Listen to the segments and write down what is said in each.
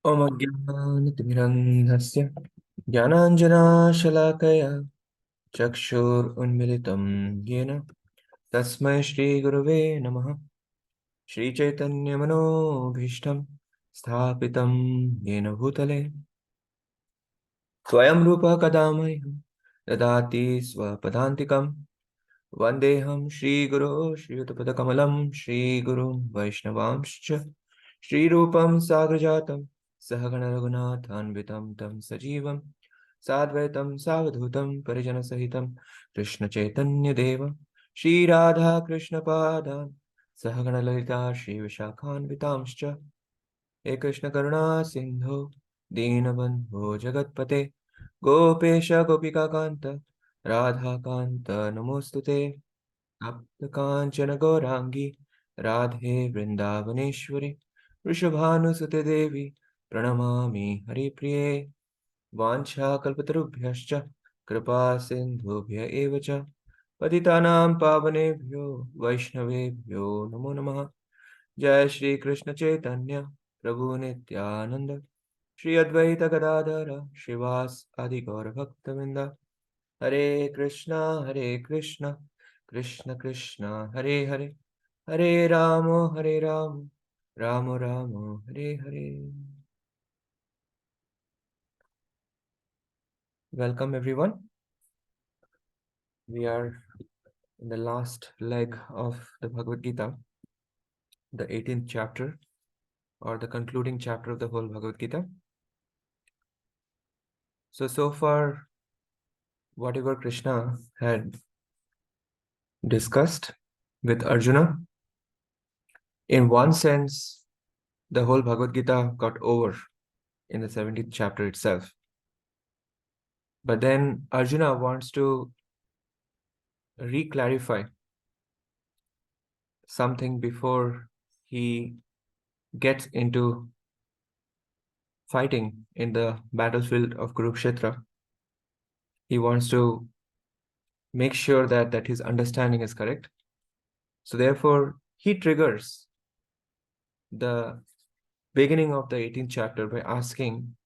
Om Ajnanatimirandhasya Jnananjanashalaakaya Chakshur Unmilitam Yena Tasmai Shri Gurave Namaha Shri Chaitanya Manobhishtam Sthapitam Yena Bhutale Swayam Rupa Kadamayam Dadati Swapadantikam Vandeham Shri Guru Shri Utapatakamalam Shri Guru Vaishnavamscha Shri Rupam Sagrajatam Sahagana Raghunathanvitam Tam Sajivam Sadvaitam Savadhutam Parijana Sahitam Krishna Chaitanya Deva Shri Radha Krishna Padan Sahagana Lalita Shri Vishakhanvitamscha He Krishna Karuna Sindhu Deenabandhu Jagatpate Gopesha Gopika Kanta Radha Kanta Namostute Aptakanchana Gaurangi Radhe Vrindavaneshwari Vrishabhanusute Devi Pranamami Haripriye Vancha Kalpatarubhyascha Kripa Sindhubhya Evacha Patitanam Pavanebhyo Vaishnavebhyo Namo Namaha Jai Shri Krishna Chaitanya Prabhu Nityananda Shri Advaita Gadadhara Shivas Adi Gaura Bhaktavinda Hare Krishna, Krishna Krishna, Hare Hare, Hare Rama, Hare Rama, Rama Rama, Hare Hare. Welcome everyone. We are in the last leg of the Bhagavad Gita, the 18th chapter, or the concluding chapter of the whole Bhagavad Gita. So far, whatever Krishna had discussed with Arjuna, in one sense, the whole Bhagavad Gita got over in the 17th chapter itself. But then Arjuna wants to re-clarify something before he gets into fighting in the battlefield of Kurukshetra. He wants to make sure that his understanding is correct. So therefore, he triggers the beginning of the 18th chapter by asking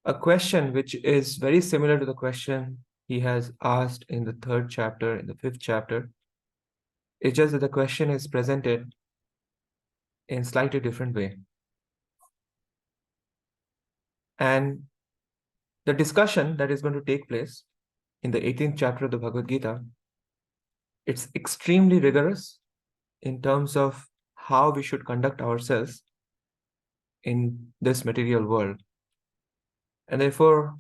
a question which is very similar to the question he has asked in the 3rd chapter, in the 5th chapter. It's just that the question is presented in slightly different way. And the discussion that is going to take place in the 18th chapter of the Bhagavad Gita, it's extremely rigorous in terms of how we should conduct ourselves in this material world. And therefore,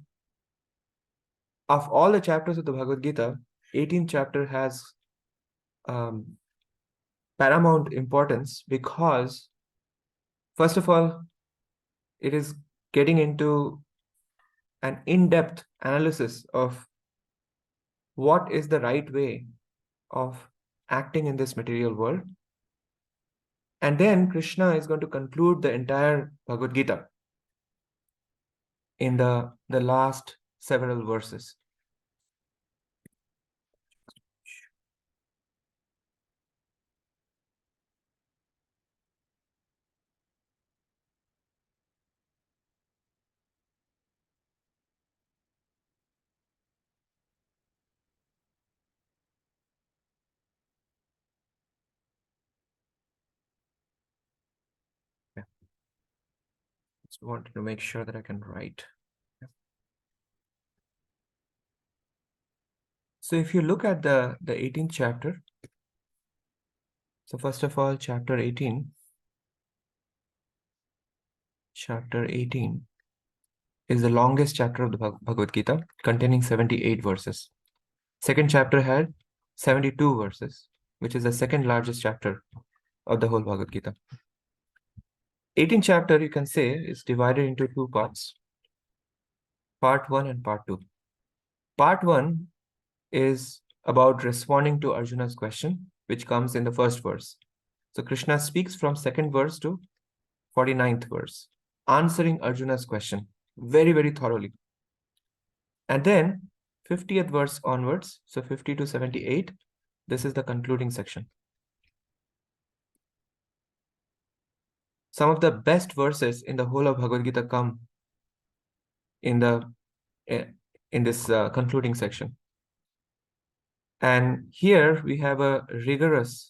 of all the chapters of the Bhagavad Gita, 18th chapter has paramount importance because, first of all, it is getting into an in-depth analysis of what is the right way of acting in this material world. And then Krishna is going to conclude the entire Bhagavad Gita in the last several verses. Yeah. Just wanted to make sure that I can write. Yeah. So if you look at the 18th chapter, so first of all, chapter 18 is the longest chapter of the Bhagavad Gita, containing 78 verses. Second chapter had 72 verses, which is the second largest chapter of the whole Bhagavad Gita. 18th chapter, you can say, is divided into two parts, part 1 and part 2. Part 1 is about responding to Arjuna's question, which comes in the first verse. So Krishna speaks from 2nd verse to 49th verse, answering Arjuna's question very, very thoroughly. And then 50th verse onwards, so 50 to 78, this is the concluding section. Some of the best verses in the whole of Bhagavad Gita come in this concluding section. And here we have a rigorous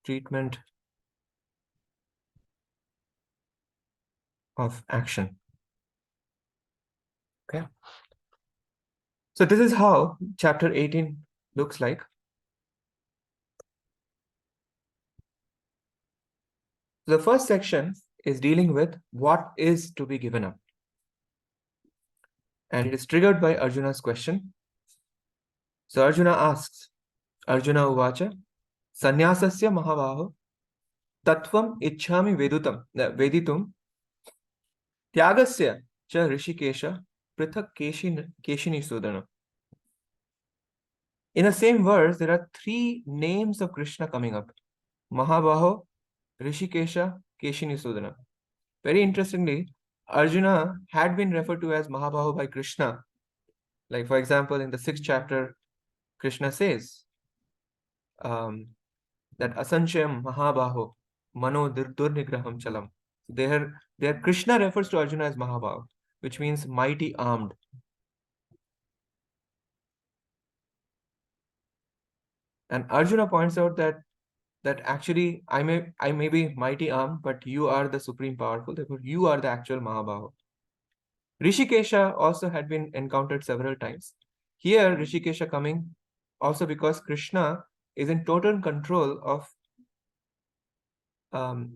treatment of action. Okay. So this is how chapter 18 looks like. The first section is dealing with what is to be given up. And it is triggered by Arjuna's question. So Arjuna asks, Arjuna uvacha, Sanyasasya Mahavaho, Tattvam Ichhami Veditum, Tyagasya Cha Rishikesha, Prithak Keshini Sudana. In the same verse, there are three names of Krishna coming up. Mahabaho, Rishikesha, Keshini Sudana. Very interestingly, Arjuna had been referred to as Mahabaho by Krishna. Like, for example, in the 6th chapter, Krishna says that Asanchayam Mahabaho, Mano Durnigraham Chalam. There, Krishna refers to Arjuna as Mahabaho, which means mighty armed. And Arjuna points out that actually I may be mighty armed, but you are the supreme powerful, therefore you are the actual Mahabaho. Rishikesha also had been encountered several times. Here, Rishikesha coming also because Krishna is in total control of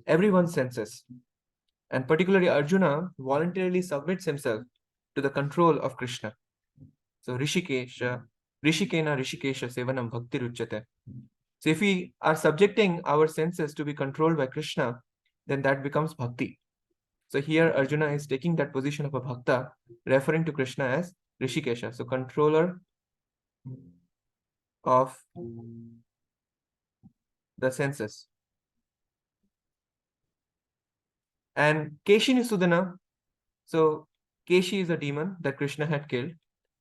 everyone's senses. And particularly Arjuna voluntarily submits himself to the control of Krishna. So Rishikesha, Rishikena Rishikesha Sevanam Bhakti Ruchyate. So if we are subjecting our senses to be controlled by Krishna, then that becomes bhakti. So here Arjuna is taking that position of a bhakta, referring to Krishna as Rishikesha, so controller of the senses. And Keshini Sudana, so Keshi is a demon that Krishna had killed.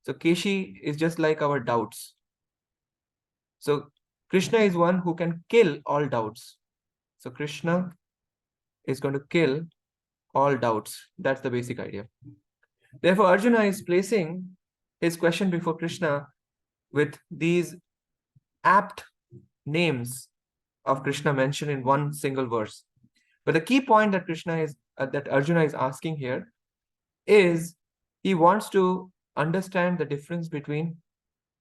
So Keshi is just like our doubts. So Krishna is one who can kill all doubts. So Krishna is going to kill all doubts. That's the basic idea. Therefore, Arjuna is placing his question before Krishna with these apt names of Krishna mentioned in one single verse. But the key point that that Arjuna is asking here is he wants to understand the difference between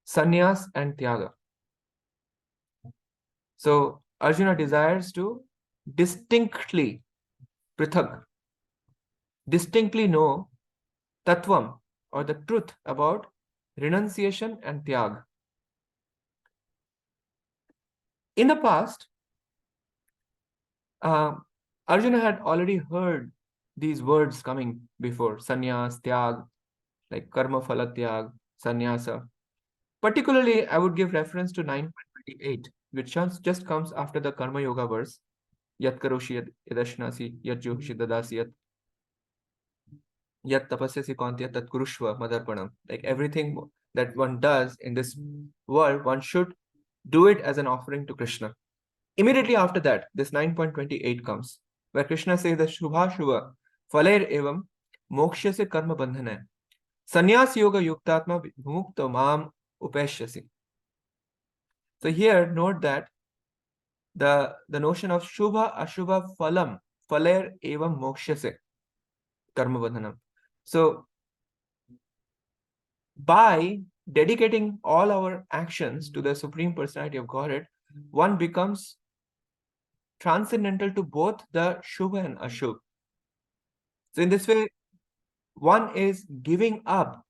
sannyas and tyaga. So Arjuna desires to distinctly know tattvam or the truth about renunciation and tyag. In the past, Arjuna had already heard these words coming before, sannyas, tyag, like karma phala tyag, sannyasa. Particularly, I would give reference to 9.28, which just comes after the karma yoga verse, yat karoshi yadashnasi, yat joshi dadasi, yat tapasyasi kantya tat kurushva madarpanam. Like everything that one does in this world, one should do it as an offering to Krishna. Immediately after that, this 9.28 comes, where Krishna says that Shubha Shubha, Phaler Evam, Moksha se Karma Bandhana, Sannyas Yoga Yuktatma Mukta Mam Upeshyasi. So here, note that the notion of Shubha Ashubha Phalam, Phaler Evam Moksha se Karma Bandhanam. So, by dedicating all our actions to the Supreme Personality of Godhead, one becomes transcendental to both the Shubha and Ashubha. So in this way, one is giving up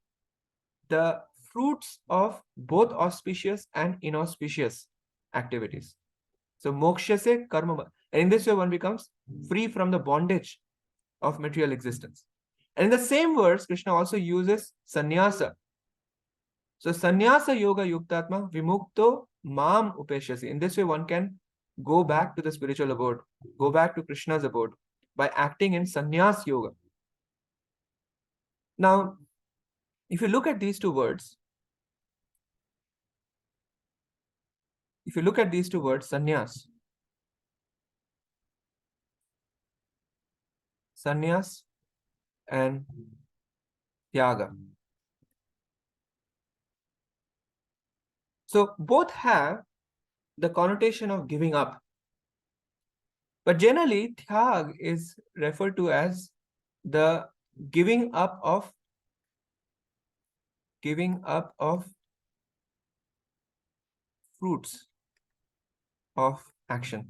the fruits of both auspicious and inauspicious activities. So moksha se karma. And in this way, one becomes free from the bondage of material existence. And in the same verse, Krishna also uses sannyasa. So sannyasa yoga yuktatma vimukto mam upeshyasi. In this way, one can go back to the spiritual abode, go back to Krishna's abode by acting in sannyas yoga. Now, if you look at these two words, sannyas, sannyas and tyaga. So both have the connotation of giving up. But generally, tyag is referred to as the giving up of fruits of action.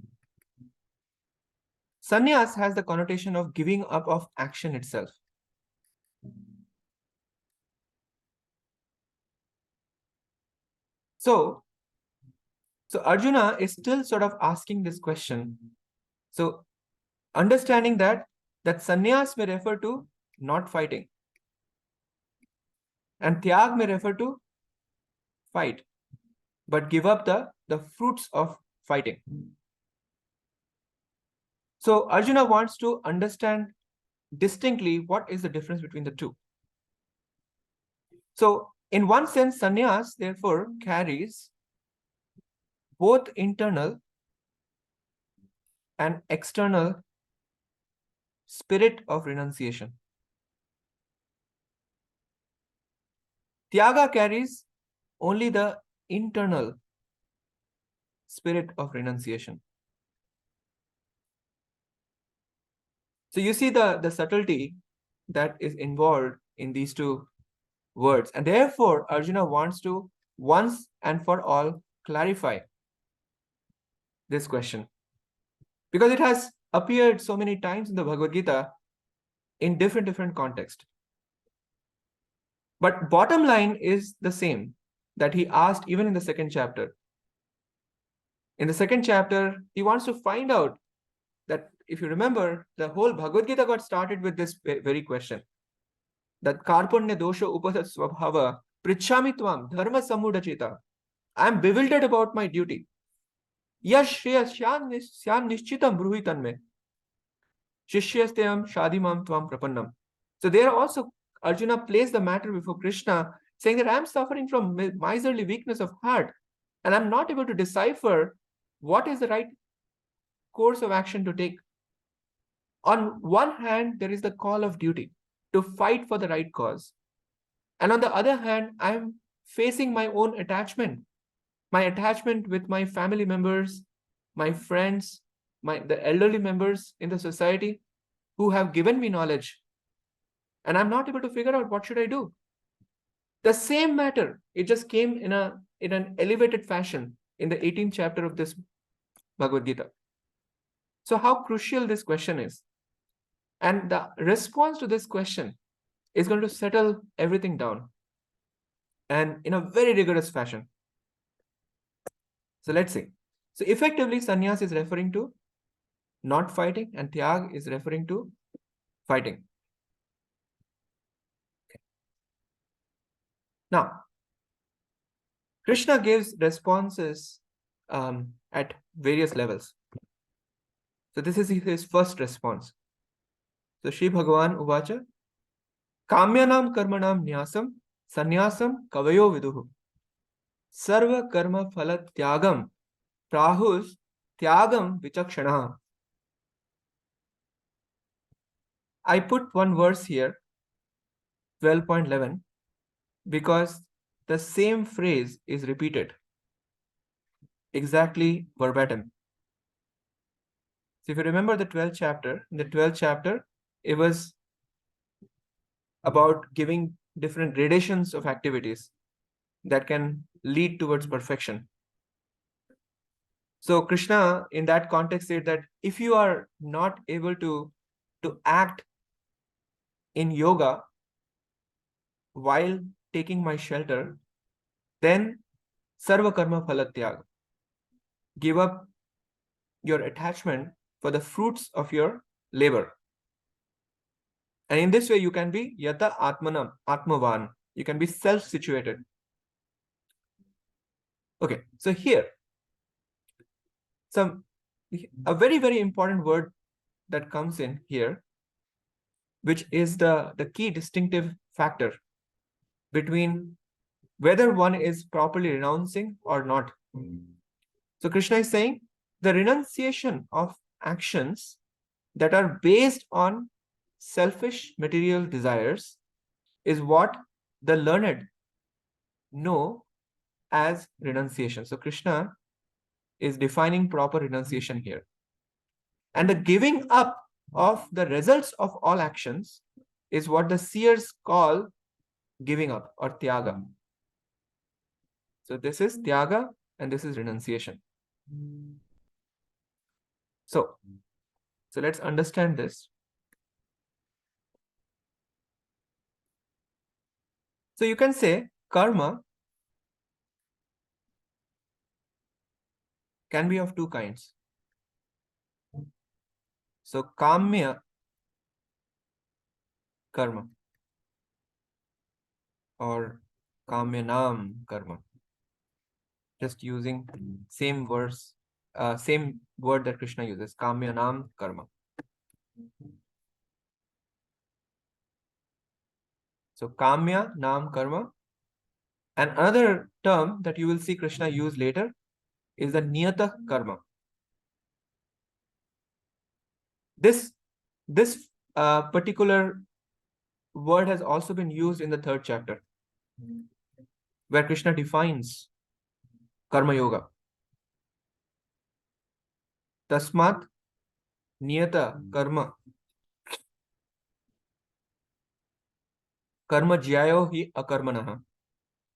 Sannyas has the connotation of giving up of action itself. So Arjuna is still sort of asking this question. So understanding that sannyas may refer to not fighting, and tyag may refer to fight, but give up the fruits of fighting. So Arjuna wants to understand distinctly what is the difference between the two. So in one sense, sannyas therefore carries both internal and external spirit of renunciation. Tyaga carries only the internal spirit of renunciation. So you see the subtlety that is involved in these two words. And therefore, Arjuna wants to once and for all clarify this question, because it has appeared so many times in the Bhagavad Gita in different contexts. But bottom line is the same that he asked even in the second chapter. In the second chapter, he wants to find out that, if you remember, the whole Bhagavad Gita got started with this very question. That karpunya dosha upasat swabhava prichami tvam dharma samudachita. I am bewildered about my duty. Yash shreyas syan nishchitam bruhitan me. Shishyastayam shadimam tvam prapannam. So there also Arjuna placed the matter before Krishna, saying that I am suffering from miserly weakness of heart, and I'm not able to decipher what is the right course of action to take. On one hand, there is the call of duty to fight for the right cause. And on the other hand, I'm facing my own attachment, my attachment with my family members, my friends, the elderly members in the society who have given me knowledge. And I'm not able to figure out what should I do. The same matter, it just came in an elevated fashion in the 18th chapter of this Bhagavad Gita. So how crucial this question is. And the response to this question is going to settle everything down, and in a very rigorous fashion. So let's see. So effectively, sannyas is referring to not fighting, and tyag is referring to fighting. Okay. Now, Krishna gives responses at various levels. So this is his first response. So Shri Bhagavan Uvacha, Kamyanam karmanam nyasam sannyasam kavayo viduhu sarva karma phala tyagam prahus tyagam vichakshana. I put one verse here, 12.11, because the same phrase is repeated exactly verbatim. So if you remember the 12th chapter, in the 12th chapter, it was about giving different gradations of activities that can lead towards perfection. So Krishna, in that context, said that if you are not able to act in yoga while taking my shelter, then sarva karma phala tyag. Give up your attachment for the fruits of your labor. And in this way, you can be yata atmanam, atmavan. You can be self-situated. Okay, so here, a very important word that comes in here, which is the key distinctive factor between whether one is properly renouncing or not. So Krishna is saying the renunciation of actions that are based on selfish material desires is what the learned know as renunciation. So Krishna is defining proper renunciation here. And the giving up of the results of all actions is what the seers call giving up or tyaga. So this is tyaga and this is renunciation. So let's understand this. So you can say karma can be of two kinds. So kamya karma or kamyanam karma. Just using same verse, same word that Krishna uses, kamyanam karma. So kamya nam karma. And another term that you will see Krishna use later is the niyata karma. This particular word has also been used in the 3rd chapter, where Krishna defines karma yoga. Tasmat niyata karma karma jyayo hi akarmanaha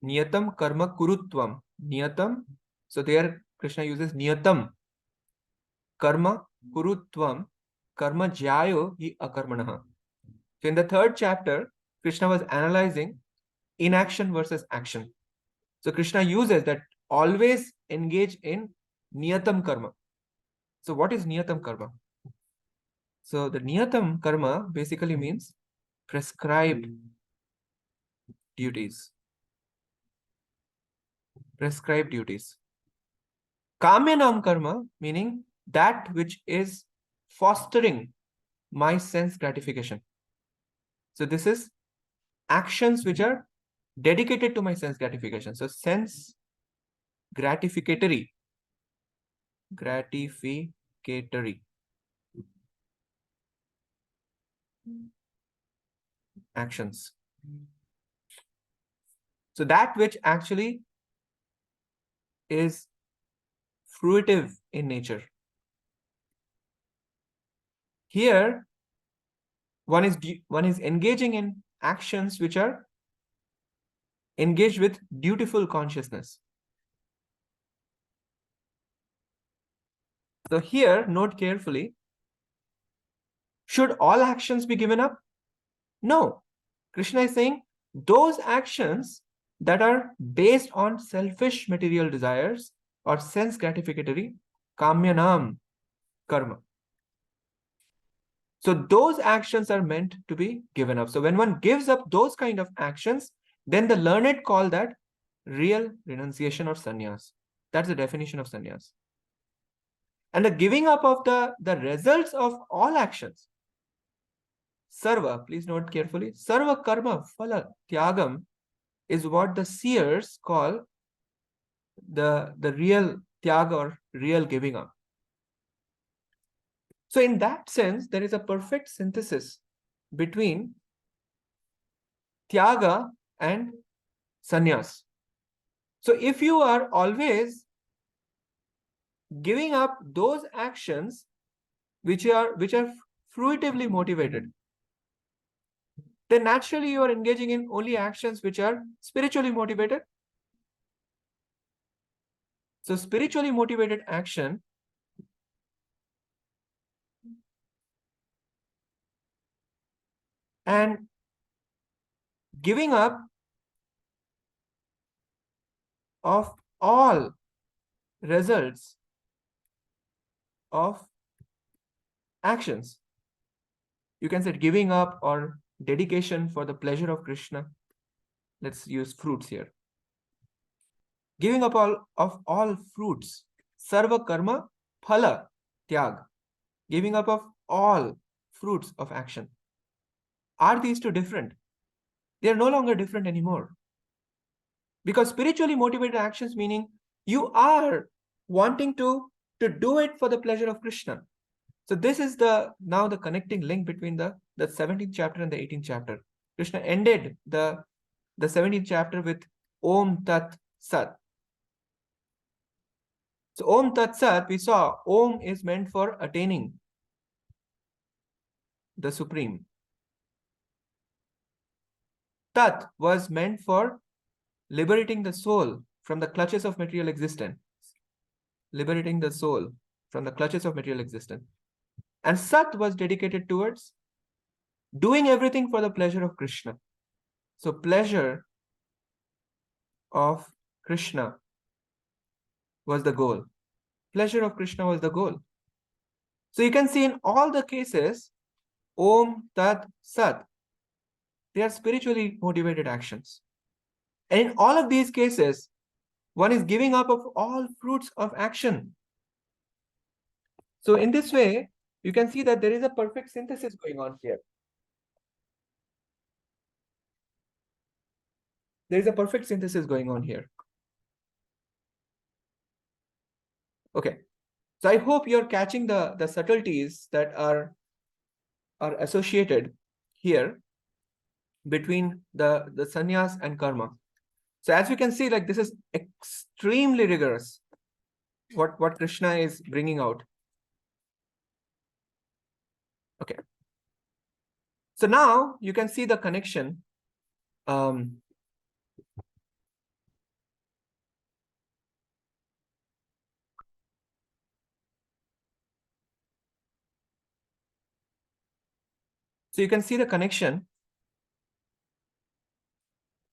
niyatam karma kurutvam niyatam. So there Krishna uses niyatam karma kurutvam karma jyayo hi akarmanaha. So in the 3rd chapter, Krishna was analyzing inaction versus action. So Krishna uses that always engage in niyatam karma. So what is niyatam karma? So the niyatam karma basically means prescribed duties. Prescribed duties. Kamyanam karma meaning that which is fostering my sense gratification. So this is actions which are dedicated to my sense gratification. So sense gratificatory actions. So that which actually is fruitive in nature. Here, one is engaging in actions which are engaged with dutiful consciousness. So here, note carefully, should all actions be given up? No. Krishna is saying those actions that are based on selfish material desires or sense gratificatory, kamyanam karma. So those actions are meant to be given up. So when one gives up those kind of actions, then the learned call that real renunciation or sannyas. That's the definition of sannyas. And the giving up of the results of all actions, sarva, please note carefully, sarva karma phala tyagam is what the seers call the real tyaga or real giving up. So in that sense, there is a perfect synthesis between tyaga and sannyas. So if you are always giving up those actions which are fruitively motivated, then naturally you are engaging in only actions which are spiritually motivated. So spiritually motivated action and giving up of all results of actions. You can say giving up or dedication for the pleasure of Krishna. Let's use fruits here. Giving up of all fruits. Sarva karma phala tyag. Giving up of all fruits of action. Are these two different? They are no longer different anymore. Because spiritually motivated actions meaning you are wanting to do it for the pleasure of Krishna. So this is now the connecting link between the 17th chapter and the 18th chapter. Krishna ended the 17th chapter with Om Tat Sat. So Om Tat Sat, we saw Om is meant for attaining the Supreme. Tat was meant for liberating the soul from the clutches of material existence. Liberating the soul from the clutches of material existence. And Sat was dedicated towards doing everything for the pleasure of Krishna. So pleasure of Krishna was the goal. Pleasure of Krishna was the goal. So you can see in all the cases, Om, Tat, Sat, they are spiritually motivated actions. And in all of these cases, one is giving up of all fruits of action. So in this way, you can see that there is a perfect synthesis going on here. There is a perfect synthesis going on here. Okay. So I hope you're catching the subtleties that are associated here between the sannyas and karma. So as you can see, like this is extremely rigorous, what Krishna is bringing out. Okay. So now you can see the connection. So you can see the connection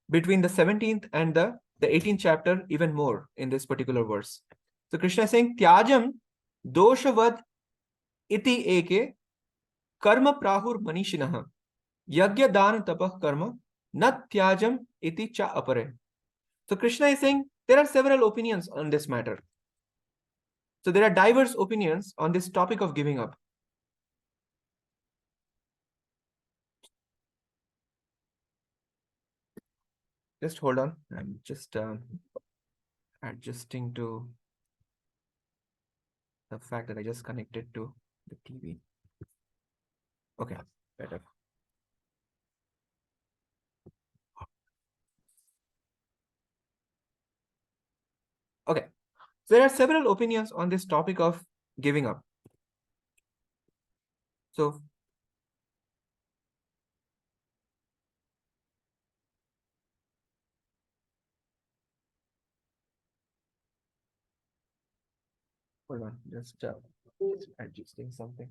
between the 17th and the 18th chapter even more in this particular verse. So Krishna is saying, Tyajam doshavad iti eke karma prahur manishinaha yagya dana tapah karma nat tyajam iti cha apare. So Krishna is saying there are several opinions on this matter. So there are diverse opinions on this topic of giving up. Just hold on. I'm just adjusting to the fact that I just connected to the TV. Okay, better. Okay, so there are several opinions on this topic of giving up. So hold on, just adjusting something.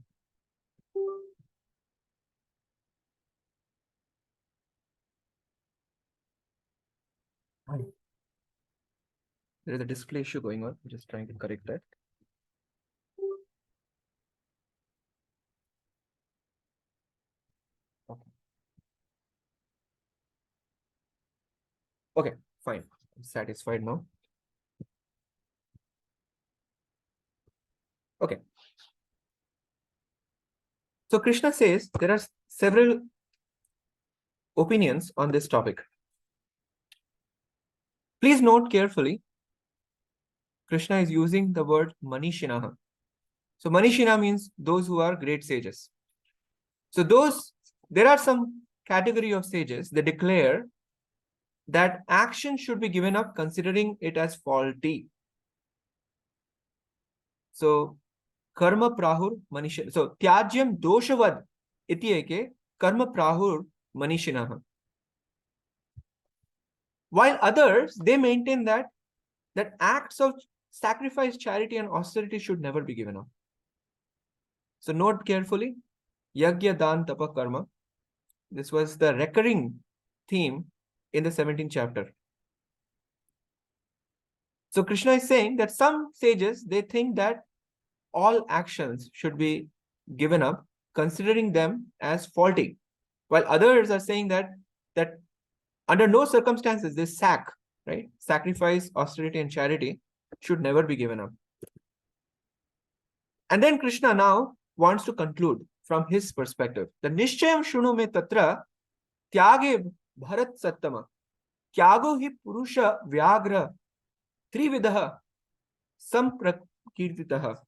There is a display issue going on. I'm just trying to correct that. Okay. Okay, fine. I'm satisfied now. Okay. So Krishna says there are several opinions on this topic. Please note carefully, Krishna is using the word Manishinaha. So Manishina means those who are great sages. So there are some category of sages, they declare that action should be given up considering it as faulty. So karma prahur manishin. So tyajyam doshavad iti eke karma prahur manishinaha. While others, they maintain that acts of sacrifice, charity, and austerity should never be given up. So note carefully, yagya dan tapa karma. This was the recurring theme in the 17th chapter. So Krishna is saying that some sages, they think that all actions should be given up, considering them as faulty, while others are saying that under no circumstances this sacrifice, austerity, and charity should never be given up. And then Krishna now wants to conclude from his perspective. The Nishchayam Shunu me tatra tyage bharat sattama tyago hi purusha vyagra trividaha samprakirtitaha.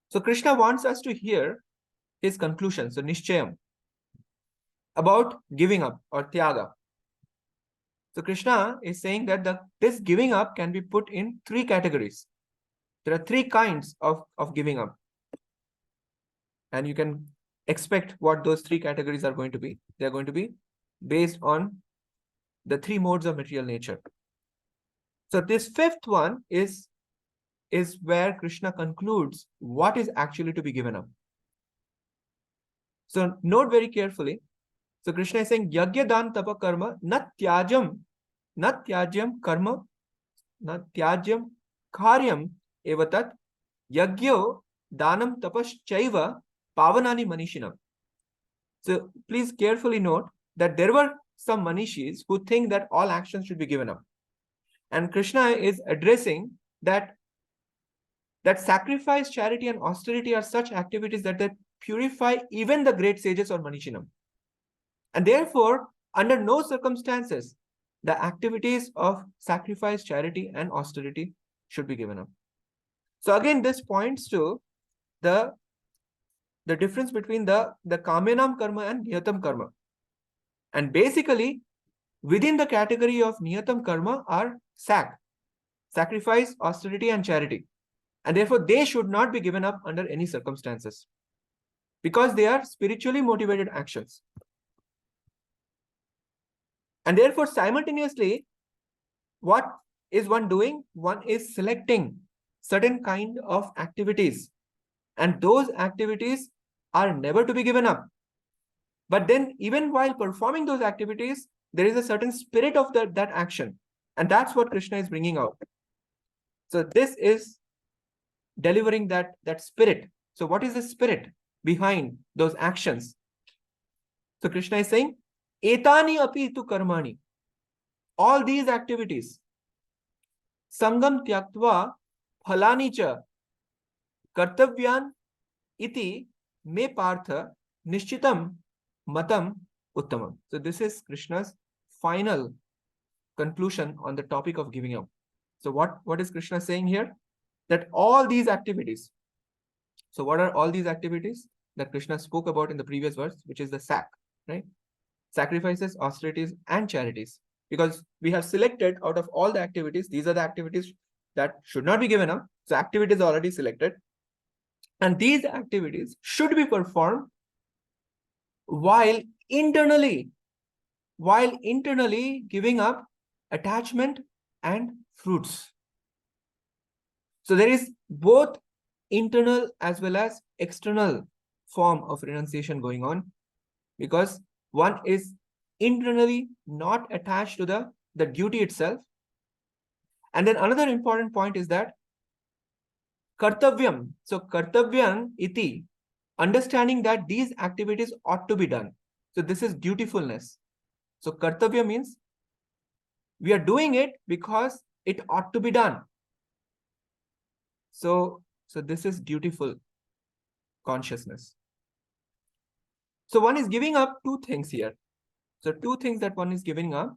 So Krishna wants us to hear his conclusion, so Nishchayam, about giving up or Tyaga. So Krishna is saying that this giving up can be put in three categories. There are three kinds of giving up. And you can expect what those three categories are going to be. They're going to be based on the three modes of material nature. So this fifth one is where Krishna concludes what is actually to be given up. So note very carefully. So Krishna is saying, Yagya dan tapa karma na tyajam karma na tyajam karyam evatat yagyo danam tapaschaiva pavanani manishinam. So please carefully note that there were some manishis who think that all actions should be given up. And Krishna is addressing that sacrifice, charity, and austerity are such activities that they purify even the great sages or manishinam. And therefore, under no circumstances, the activities of sacrifice, charity, and austerity should be given up. So again, this points to the difference between the Kamenam karma and Niyatam karma. And basically, within the category of Niyatam karma are sacrifice, austerity, and charity. And therefore, they should not be given up under any circumstances because they are spiritually motivated actions. And therefore, simultaneously, what is one doing? One is selecting certain kind of activities. And those activities are never to be given up. But then, even while performing those activities, there is a certain spirit of that action. And that's what Krishna is bringing out. So this is delivering that spirit. So what is the spirit behind those actions? So Krishna is saying, Etani api tu karmani. All these activities. Sangam tyaktva phalani cha kartavyan iti me partha nishchitam matam uttamam. So this is Krishna's final conclusion on the topic of giving up. So what is Krishna saying here? That all these activities. So what are all these activities that Krishna spoke about in the previous verse, which is the right? Sacrifices, austerities, and charities. Because we have selected out of all the activities, these are the activities that should not be given up. So activities are already selected. And these activities should be performed while internally giving up attachment and fruits. So there is both internal as well as external form of renunciation going on, because one is internally not attached to the duty itself. And then another important point is that kartavyam. So kartavyam iti, understanding that these activities ought to be done. So this is dutifulness. So kartavya means we are doing it because it ought to be done. So this is dutiful consciousness. So one is giving up two things here. So two things that one is giving up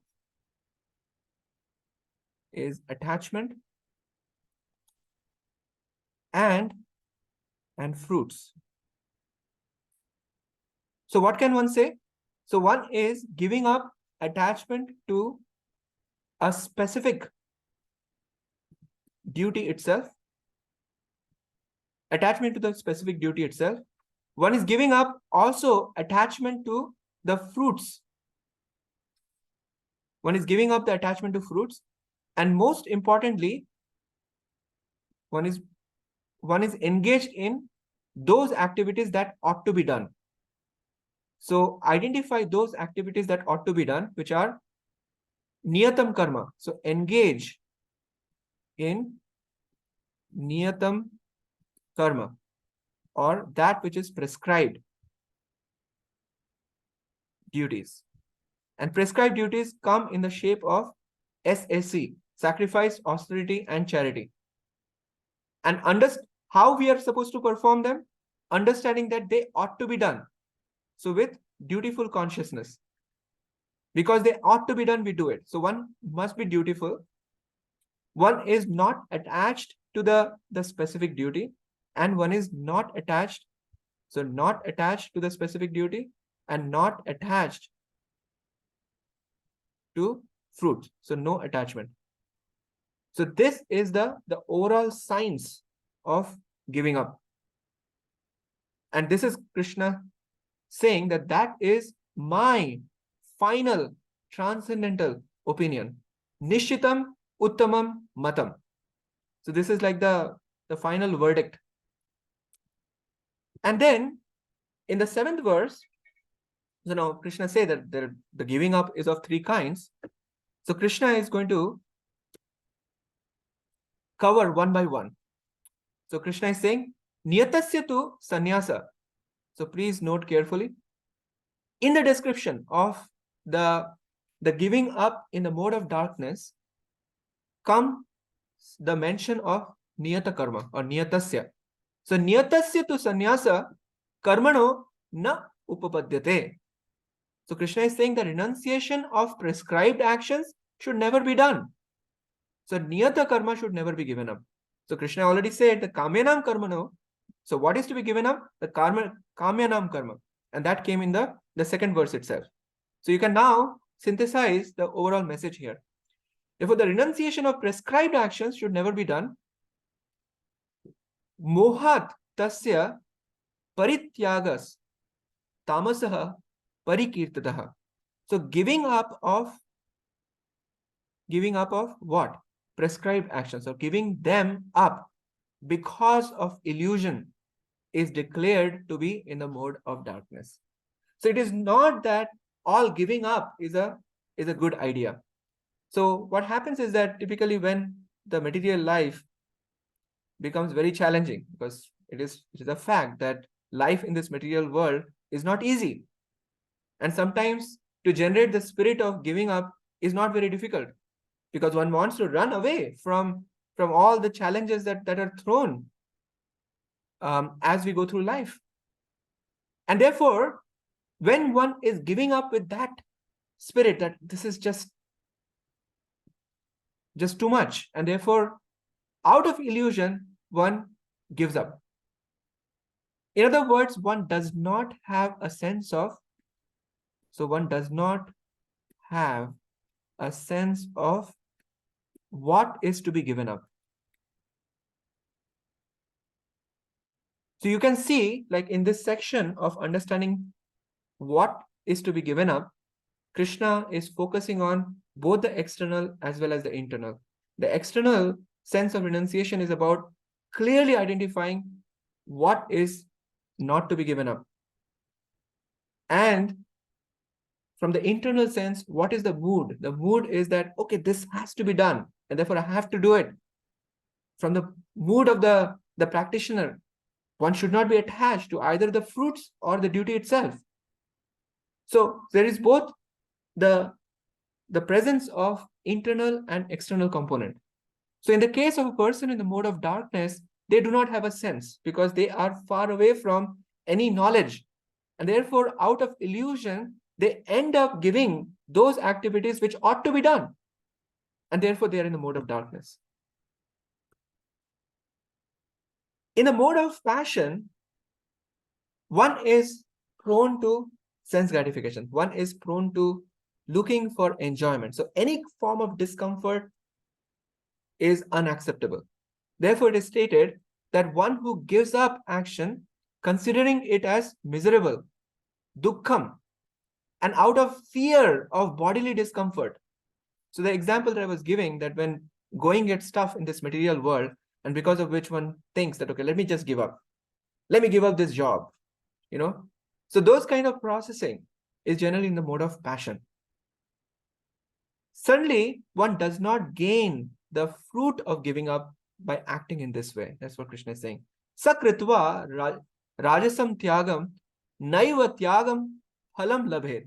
is attachment and fruits. So what can one say? So one is giving up attachment to a specific duty itself. Attachment to the specific duty itself. One is giving up also attachment to the fruits. One is giving up the attachment to fruits. And most importantly, one is engaged in those activities that ought to be done. So identify those activities that ought to be done, which are niyatam karma. So engage in niyatam karma, or that which is prescribed duties. And prescribed duties come in the shape of SAC, sacrifice, austerity, and charity. And how we are supposed to perform them? Understanding that they ought to be done. So with dutiful consciousness. Because they ought to be done, we do it. So one must be dutiful. One is not attached to the specific duty. and one is not attached. So not attached to the specific duty and not attached to fruit. So no attachment. So this is the overall science of giving up. And this is Krishna saying that that is my final transcendental opinion. Nishitam uttamam matam. So this is like the final verdict. And then in the 7th verse, so now Krishna says that the giving up is of 3 kinds. So Krishna is going to cover one by one. So Krishna is saying, Niyatasya tu sannyasa. So please note carefully. In the description of the giving up in the mode of darkness, comes the mention of niyata karma or niyatasya. So niyatasya tu sannyasa karmano na upapadyate. So Krishna is saying the renunciation of prescribed actions should never be done. So niyata karma should never be given up. So Krishna already said the kamyanam karmano. So what is to be given up? The kamyanam karma. And that came in the 2nd verse itself. So you can now synthesize the overall message here. Therefore, the renunciation of prescribed actions should never be done. Mohat tasya parityagas tamasaha parikirtadaha. So giving up of what? Prescribed actions, or giving them up because of illusion is declared to be in the mode of darkness. So it is not that all giving up is a good idea. So what happens is that typically when the material life becomes very challenging, because it is a fact that life in this material world is not easy. And sometimes to generate the spirit of giving up is not very difficult, because one wants to run away from all the challenges that are thrown as we go through life. And therefore, when one is giving up with that spirit that this is just too much, and therefore out of illusion one gives up. In other words, one does not have a sense of what is to be given up. So you can see, like in this section of understanding what is to be given up, Krishna is focusing on both the external as well as the internal. The external sense of renunciation is about clearly identifying what is not to be given up. And from the internal sense, what is the mood? The mood is that, okay, this has to be done, and therefore I have to do it. From the mood of the practitioner, one should not be attached to either the fruits or the duty itself. So there is both the presence of internal and external component. So in the case of a person in the mode of darkness, they do not have a sense because they are far away from any knowledge. And therefore, out of illusion, they end up giving those activities which ought to be done. And therefore, they are in the mode of darkness. In the mode of passion, one is prone to sense gratification. One is prone to looking for enjoyment. So any form of discomfort is unacceptable. Therefore, it is stated that one who gives up action, considering it as miserable, dukkham, and out of fear of bodily discomfort. So the example that I was giving, that when going gets tough in this material world, and because of which one thinks that, okay, let me just give up. Let me give up this job, So those kind of processing is generally in the mode of passion. Certainly, one does not gain the fruit of giving up by acting in this way. That's what Krishna is saying. Sakritva rajasam tyagam naiva tyagam phalam labhet.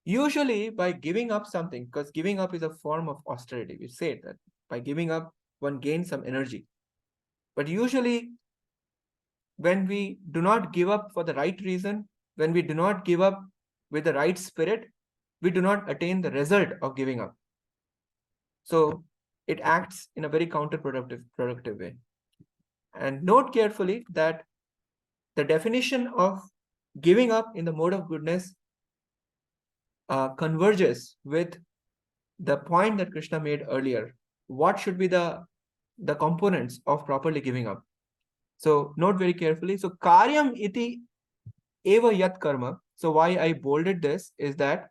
Usually by giving up something, because giving up is a form of austerity. We say that by giving up, one gains some energy. But usually when we do not give up for the right reason, when we do not give up with the right spirit, we do not attain the result of giving up. So it acts in a very counterproductive way. And note carefully that the definition of giving up in the mode of goodness converges with the point that Krishna made earlier. What should be the components of properly giving up? So note very carefully. So karyam iti eva yat karma. So why I bolded this is that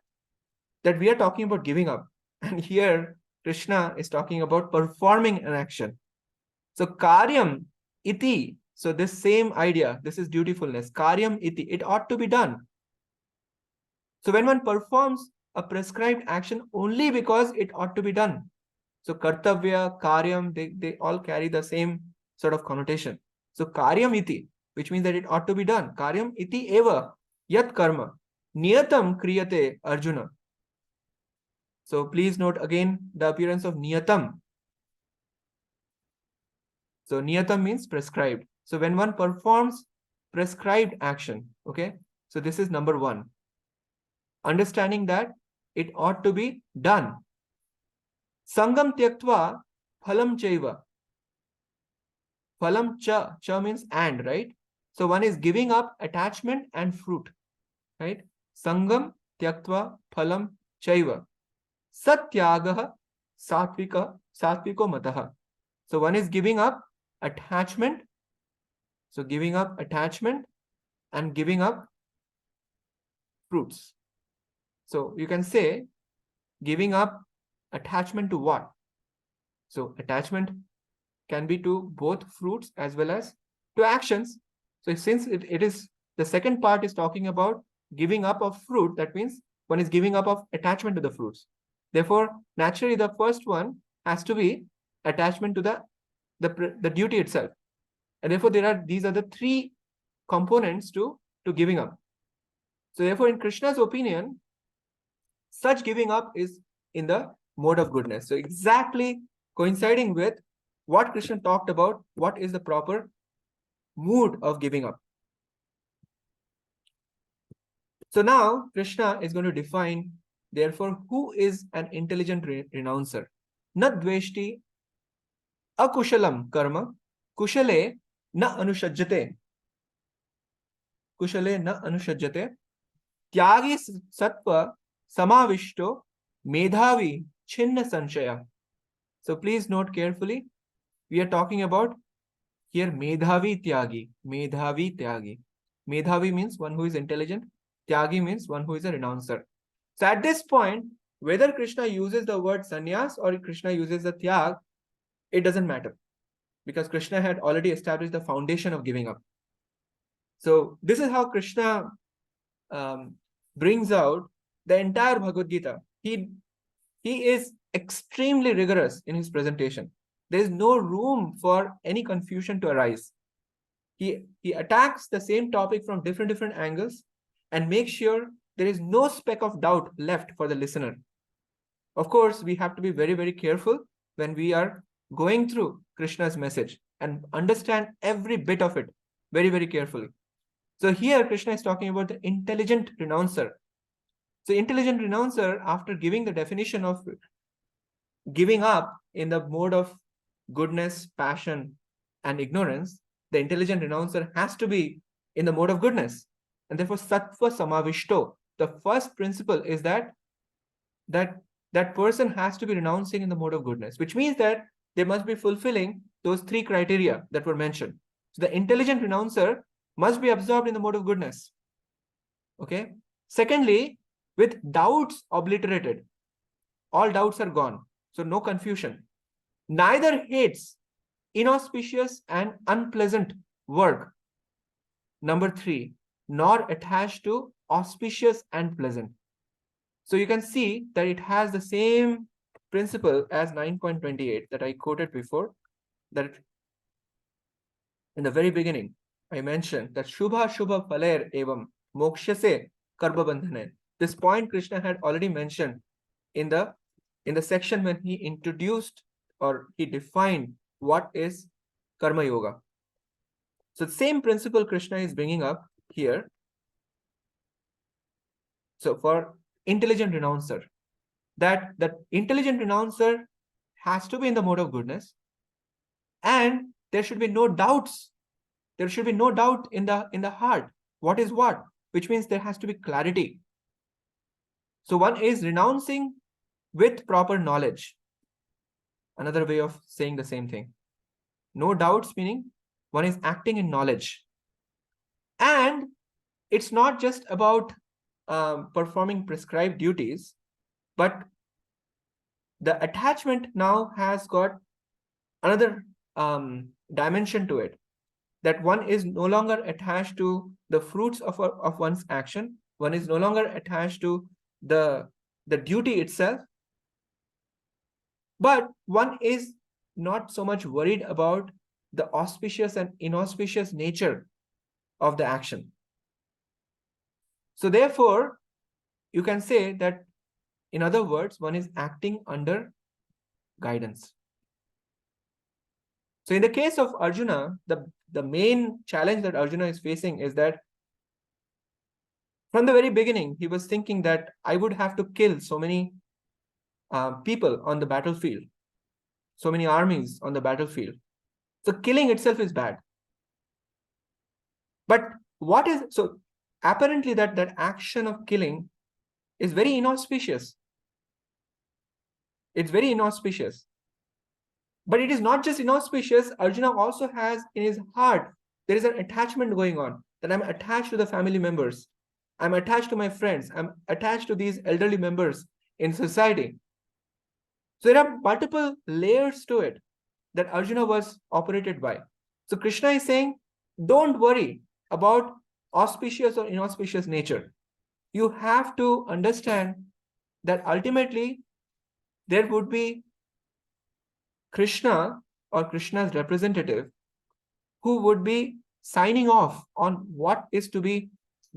we are talking about giving up. And here Krishna is talking about performing an action. So karyam iti. So this same idea, this is dutifulness. Karyam iti. It ought to be done. So when one performs a prescribed action only because it ought to be done. So kartavya, karyam, they all carry the same sort of connotation. So karyam iti, which means that it ought to be done. Karyam iti eva yat karma niyatam kriyate Arjuna. So please note again the appearance of niyatam. So niyatam means prescribed. So when one performs prescribed action, okay, so this is number one. Understanding that it ought to be done. Sangam tyaktva phalam chaiva. Phalam cha means and, right? So one is giving up attachment and fruit, right? Sangam tyaktva phalam chaiva. Satyagaha satviko mataha. So one is giving up attachment. So giving up attachment and giving up fruits. So you can say giving up attachment to what? So attachment can be to both fruits as well as to actions. So since it is the second part is talking about giving up of fruit, that means one is giving up of attachment to the fruits. Therefore, naturally, the first one has to be attachment to the duty itself. And therefore, these are the three components to giving up. So therefore, in Krishna's opinion, such giving up is in the mode of goodness. So exactly coinciding with what Krishna talked about, what is the proper mood of giving up. So now Krishna is going to define, therefore, who is an intelligent renouncer. Na dveshti akushalam karma kushale na anushajjate. Kushale na anushajjate. Tyagi sattva samavishto medhavi chinna sanshaya. So please note carefully, we are talking about here medhavi tyagi. Medhavi tyagi. Medhavi means one who is intelligent. Tyagi means one who is a renouncer. So at this point, whether Krishna uses the word sannyas or Krishna uses the tyag, it doesn't matter. Because Krishna had already established the foundation of giving up. So this is how Krishna brings out the entire Bhagavad Gita. He is extremely rigorous in his presentation. There is no room for any confusion to arise. He attacks the same topic from different angles and makes sure there is no speck of doubt left for the listener. Of course, we have to be very, very careful when we are going through Krishna's message and understand every bit of it very, very carefully. So here Krishna is talking about the intelligent renouncer. So intelligent renouncer, after giving the definition of giving up in the mode of goodness, passion, and ignorance, the intelligent renouncer has to be in the mode of goodness. And therefore, sattva samavishto, the first principle is that person has to be renouncing in the mode of goodness, which means that they must be fulfilling those three criteria that were mentioned. So the intelligent renouncer must be absorbed in the mode of goodness. Okay. Secondly, with doubts obliterated, all doubts are gone. So no confusion. Neither hates inauspicious and unpleasant work. Number 3, nor attached to auspicious and pleasant. So you can see that it has the same principle as 9.28 that I quoted before, that in the very beginning, I mentioned that Shubha Shubha Phaler Evam Mokshase Karma Bandhane. This point Krishna had already mentioned in the section when he introduced or he defined what is Karma Yoga. So the same principle Krishna is bringing up here. So for intelligent renouncer, that intelligent renouncer has to be in the mode of goodness, and there should be no doubts. There should be no doubt in the heart. What is what? Which means there has to be clarity. So one is renouncing with proper knowledge. Another way of saying the same thing. No doubts, meaning one is acting in knowledge. And it's not just about performing prescribed duties, but the attachment now has got another dimension to it, that one is no longer attached to the fruits of one's action. One is no longer attached to the duty itself, but one is not so much worried about the auspicious and inauspicious nature of the action. So therefore, you can say that, in other words, one is acting under guidance. So in the case of Arjuna, the main challenge that Arjuna is facing is that from the very beginning, he was thinking that I would have to kill so many people on the battlefield, so many armies on the battlefield. So killing itself is bad. But what is, so apparently that action of killing is very inauspicious. It's very inauspicious. But it is not just inauspicious. Arjuna also has in his heart, there is an attachment going on, that I'm attached to the family members. I'm attached to my friends. I'm attached to these elderly members in society. So there are multiple layers to it that Arjuna was operated by. So Krishna is saying, don't worry about auspicious or inauspicious nature. You have to understand that ultimately there would be Krishna or Krishna's representative who would be signing off on what is to be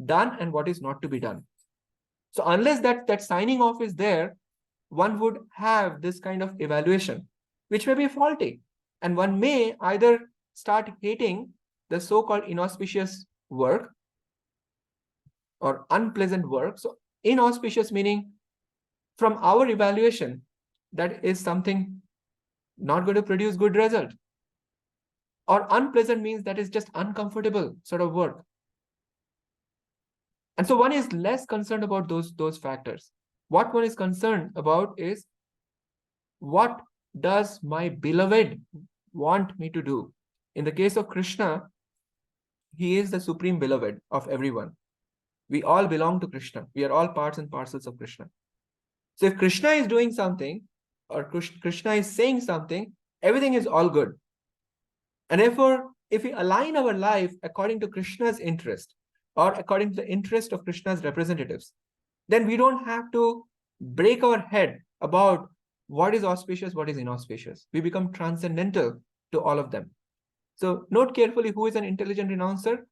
done and what is not to be done. So unless that signing off is there, one would have this kind of evaluation, which may be faulty. And one may either start hating the so-called inauspicious work or unpleasant work. So inauspicious meaning, from our evaluation, that is something not going to produce good result. Or unpleasant means that is just uncomfortable sort of work. And so one is less concerned about those factors. What one is concerned about is, what does my beloved want me to do? In the case of Krishna, he is the supreme beloved of everyone. We all belong to Krishna. We are all parts and parcels of Krishna. So if Krishna is doing something, or Krishna is saying something, everything is all good. And therefore, if we align our life according to Krishna's interest, or according to the interest of Krishna's representatives, then we don't have to break our head about what is auspicious, what is inauspicious. We become transcendental to all of them. So note carefully who is an intelligent renouncer,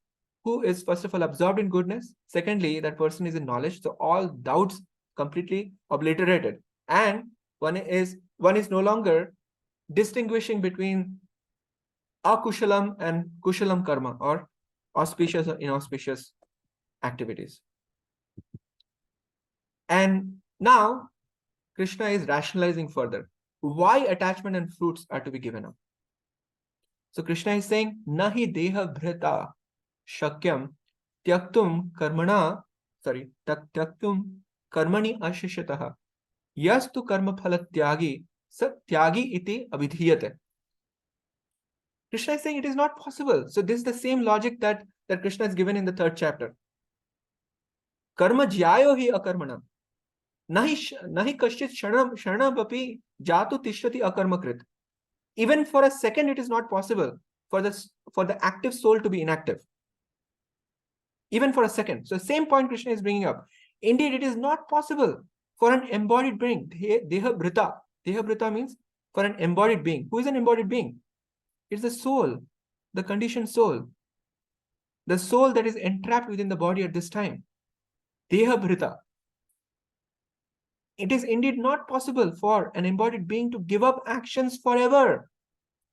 who is first of all absorbed in goodness. Secondly, that person is in knowledge. So all doubts completely obliterated. And one is no longer distinguishing between akushalam and kushalam karma, or auspicious or inauspicious activities. And now Krishna is rationalizing further why attachment and fruits are to be given up. So Krishna is saying, nahi deha bhrita shakyam tyaktum karmani ashishataha yastu karma phala tyagi sat tyagi iti abhidhiyate. Krishna is saying it is not possible. So this is the same logic that Krishna is given in the 3rd chapter. Karma jyayo hi akarmanam. Nahi kashchit sharanam api jatu tishtati akarmakrit. Even for a second, it is not possible for the active soul to be inactive. Even for a second. So same point Krishna is bringing up. Indeed, it is not possible for an embodied being. Deha bhrita. Deha bhrita means for an embodied being. Who is an embodied being? It's the soul, the conditioned soul. The soul that is entrapped within the body at this time. Deha bhrita. It is indeed not possible for an embodied being to give up actions forever.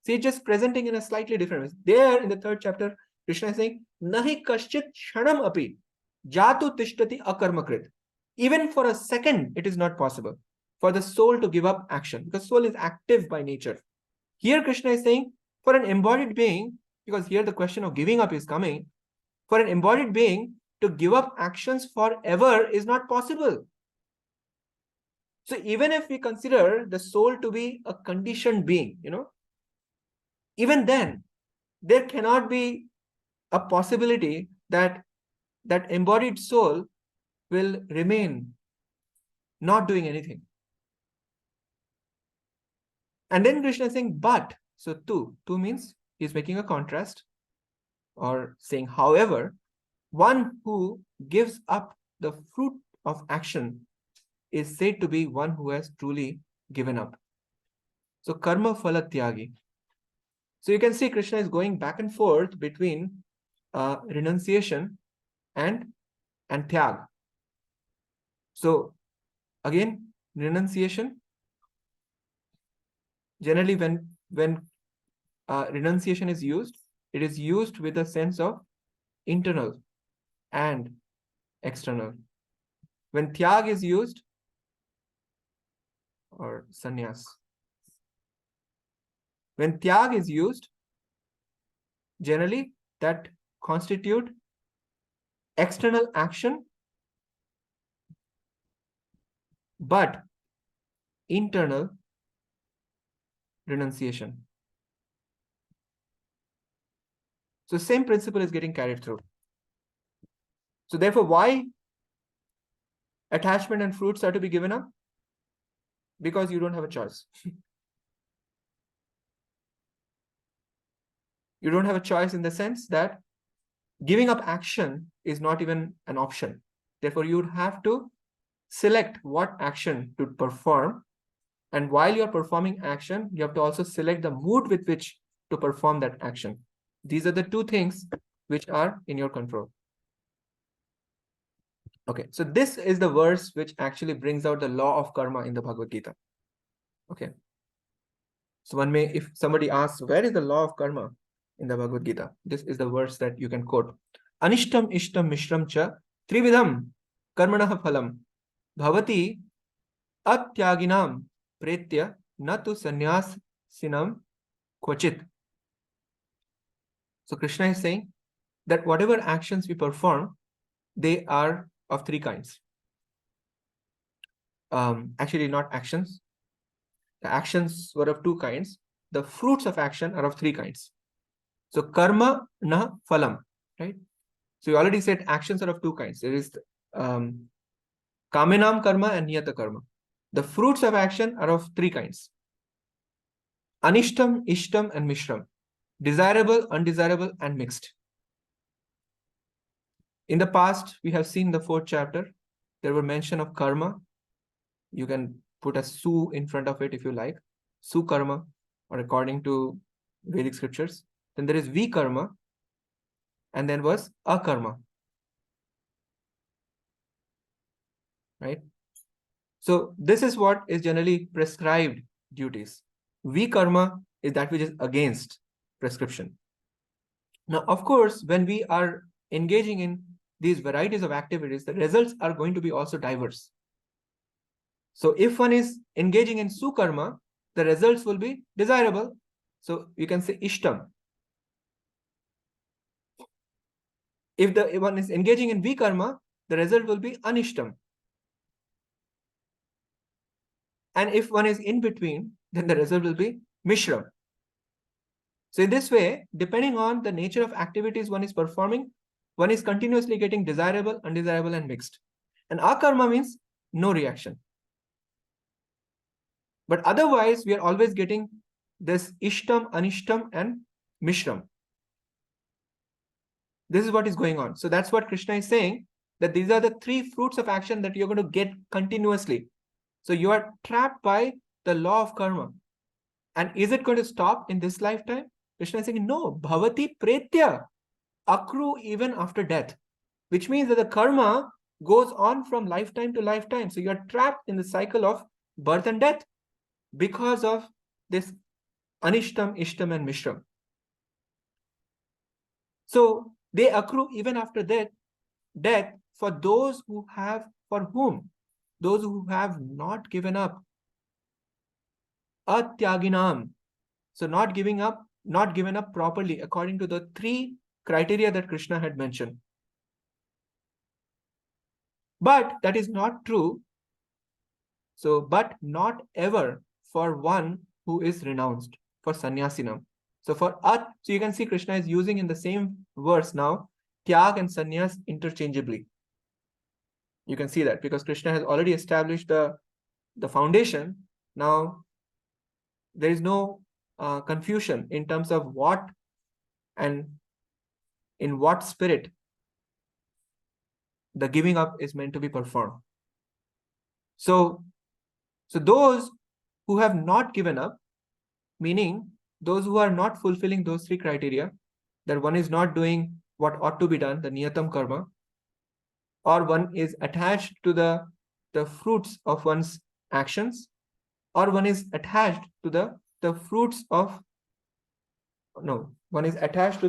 See, just presenting in a slightly different way. There in the 3rd chapter, Krishna is saying, nahi kashchit shanam api jatu tishtati akarmakrit. Even for a second, it is not possible for the soul to give up action, because soul is active by nature. Here Krishna is saying, For an embodied being, because here the question of giving up is coming, for an embodied being to give up actions forever is not possible. So even if we consider the soul to be a conditioned being, even then, there cannot be a possibility that that embodied soul will remain not doing anything. And then Krishna is saying, but, so tu means he's making a contrast or saying, however, one who gives up the fruit of action is said to be one who has truly given up. So karma phala tyagi. So you can see Krishna is going back and forth between renunciation and tyag. So again, renunciation, generally when renunciation is used, it is used with a sense of internal and external. When tyag is used, or sannyas, when tyag is used, generally that constitute external action, but internal renunciation. So same principle is getting carried through. So therefore, why attachment and fruits are to be given up? Because you don't have a choice. You don't have a choice in the sense that giving up action is not even an option. Therefore, you would have to select what action to perform. And while you're performing action, you have to also select the mood with which to perform that action. These are the two things which are in your control. Okay, so this is the verse which actually brings out the law of karma in the Bhagavad Gita. Okay. So one may, if somebody asks, where is the law of karma in the Bhagavad Gita? This is the verse that you can quote. Anishtam ishtam mishram cha trividham karmanah phalam bhavati atyaginam pretya natu sannyas sinam kvachit. So Krishna is saying that whatever actions we perform, they are of three kinds. Actually, not actions. The actions were of two kinds. The fruits of action are of three kinds. So karma na phalam, right? So you already said actions are of two kinds. There is kamenam karma and niyata karma. The fruits of action are of three kinds. Anishtam, ishtam, and mishram. Desirable, undesirable, and mixed. In the past, we have seen the 4th chapter. There were mention of karma. You can put a su in front of it if you like. Su karma, or according to Vedic scriptures. Then there is vikarma, and then was akarma. Right? So this is what is generally prescribed duties. Vikarma is that which is against prescription. Now, of course, when we are engaging in these varieties of activities, the results are going to be also diverse. So if one is engaging in sukarma, the results will be desirable. So you can say ishtam. If one is engaging in vikarma, the result will be anishtam. And if one is in between, then the result will be mishram. So in this way, depending on the nature of activities one is performing, one is continuously getting desirable, undesirable, and mixed. And akarma means no reaction. But otherwise, we are always getting this ishtam, anishtam, and mishram. This is what is going on. So that's what Krishna is saying, that these are the three fruits of action that you're going to get continuously. So you are trapped by the law of karma. And is it going to stop in this lifetime? Krishna is saying, no, bhavati pretya, accrue even after death, which means that the karma goes on from lifetime to lifetime. So you are trapped in the cycle of birth and death because of this anishtam, ishtam, and mishram. So they accrue even after death for those who have, for whom? Those who have not given up. Atyaginam. So not giving up not given up properly according to the 3 criteria that Krishna had mentioned. But that is not true. So, but not ever for one who is renounced, for sannyasinam. So for us, so you can see Krishna is using in the same verse now, tyag and sannyas interchangeably. You can see that because Krishna has already established the foundation. Now there is no confusion in terms of what and in what spirit the giving up is meant to be performed. So those who have not given up, meaning those who are not fulfilling those 3 criteria, that one is not doing what ought to be done, the niyatam karma, or one is attached to the fruits of one's actions, or one is attached to the fruits of, no, one is attached to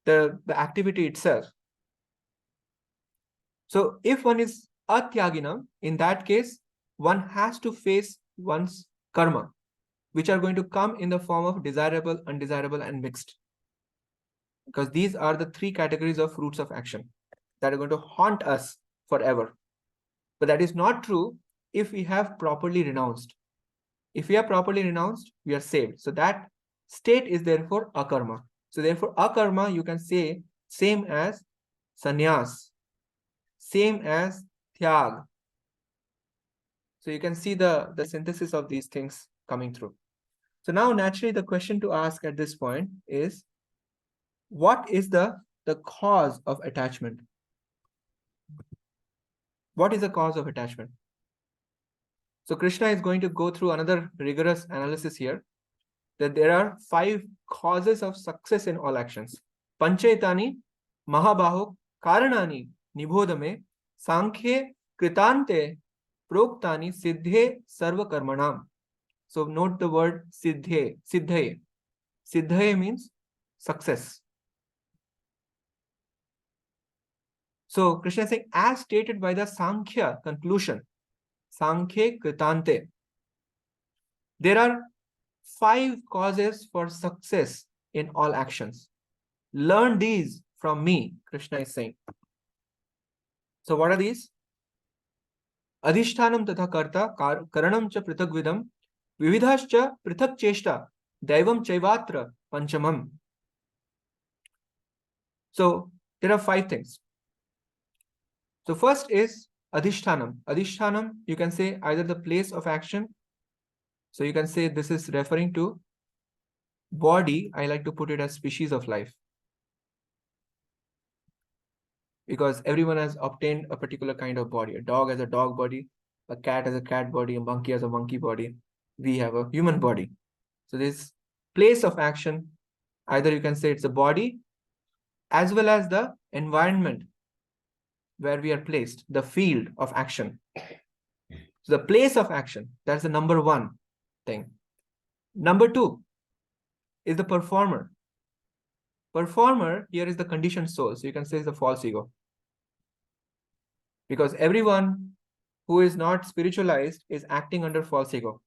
the activity itself. So if one is atyaginam, in that case, one has to face one's karma, which are going to come in the form of desirable, undesirable, and mixed. Because these are the 3 categories of fruits of action that are going to haunt us forever. But that is not true if we have properly renounced. If we are properly renounced, we are saved. So that state is therefore akarma. So therefore akarma, you can say same as sannyas, same as tyag. So you can see the synthesis of these things coming through. So now naturally the question to ask at this point is, what is the cause of attachment? What is the cause of attachment? So Krishna is going to go through another rigorous analysis here, that there are 5 causes of success in all actions. Panchaitani mahabaho karanani nibodhame sankhye kritante proktani siddhe sarva karmanam. So note the word siddhe, siddhaye. Siddhaye means success. So Krishna is saying, as stated by the Sankhya conclusion, Sankhye Kritante, there are 5 causes for success in all actions. Learn these from me, Krishna is saying. So what are these? Adhishtanam tatha karta karanam cha pritagvidam vividhascha prithak cheshta daivam chaivatra panchamam. So there are 5 things. So first is adhishtanam. Adhishtanam, you can say either the place of action. So you can say this is referring to body. I like to put it as species of life, because everyone has obtained a particular kind of body. A dog has a dog body, a cat has a cat body, a monkey has a monkey body. We have a human body. So this place of action, either you can say it's a body as well as the environment where we are placed, the field of action. So the place of action, that's the number 1 thing. Number 2 is the performer. Performer here is the conditioned soul. So you can say it's the false ego. Because everyone who is not spiritualized is acting under false ego.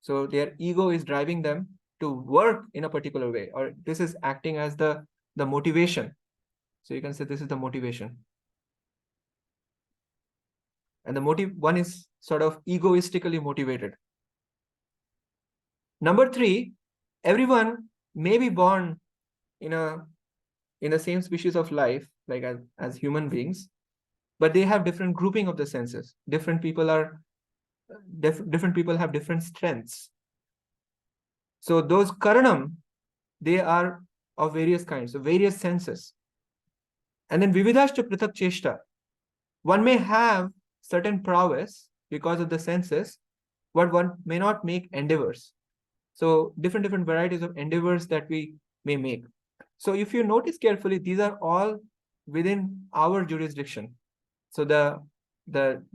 So their ego is driving them to work in a particular way, or this is acting as the motivation. So you can say this is the motivation. And the motive one is sort of egoistically motivated. Number 3, everyone may be born in the same species of life, like as human beings, but they have different grouping of the senses. Different people have different strengths. So those karanam, they are of various kinds, so various senses. And then vividhascha prithak cheshta, one may have certain prowess because of the senses, but one may not make endeavors. So different varieties of endeavors that we may make. So if you notice carefully, these are all within our jurisdiction. So the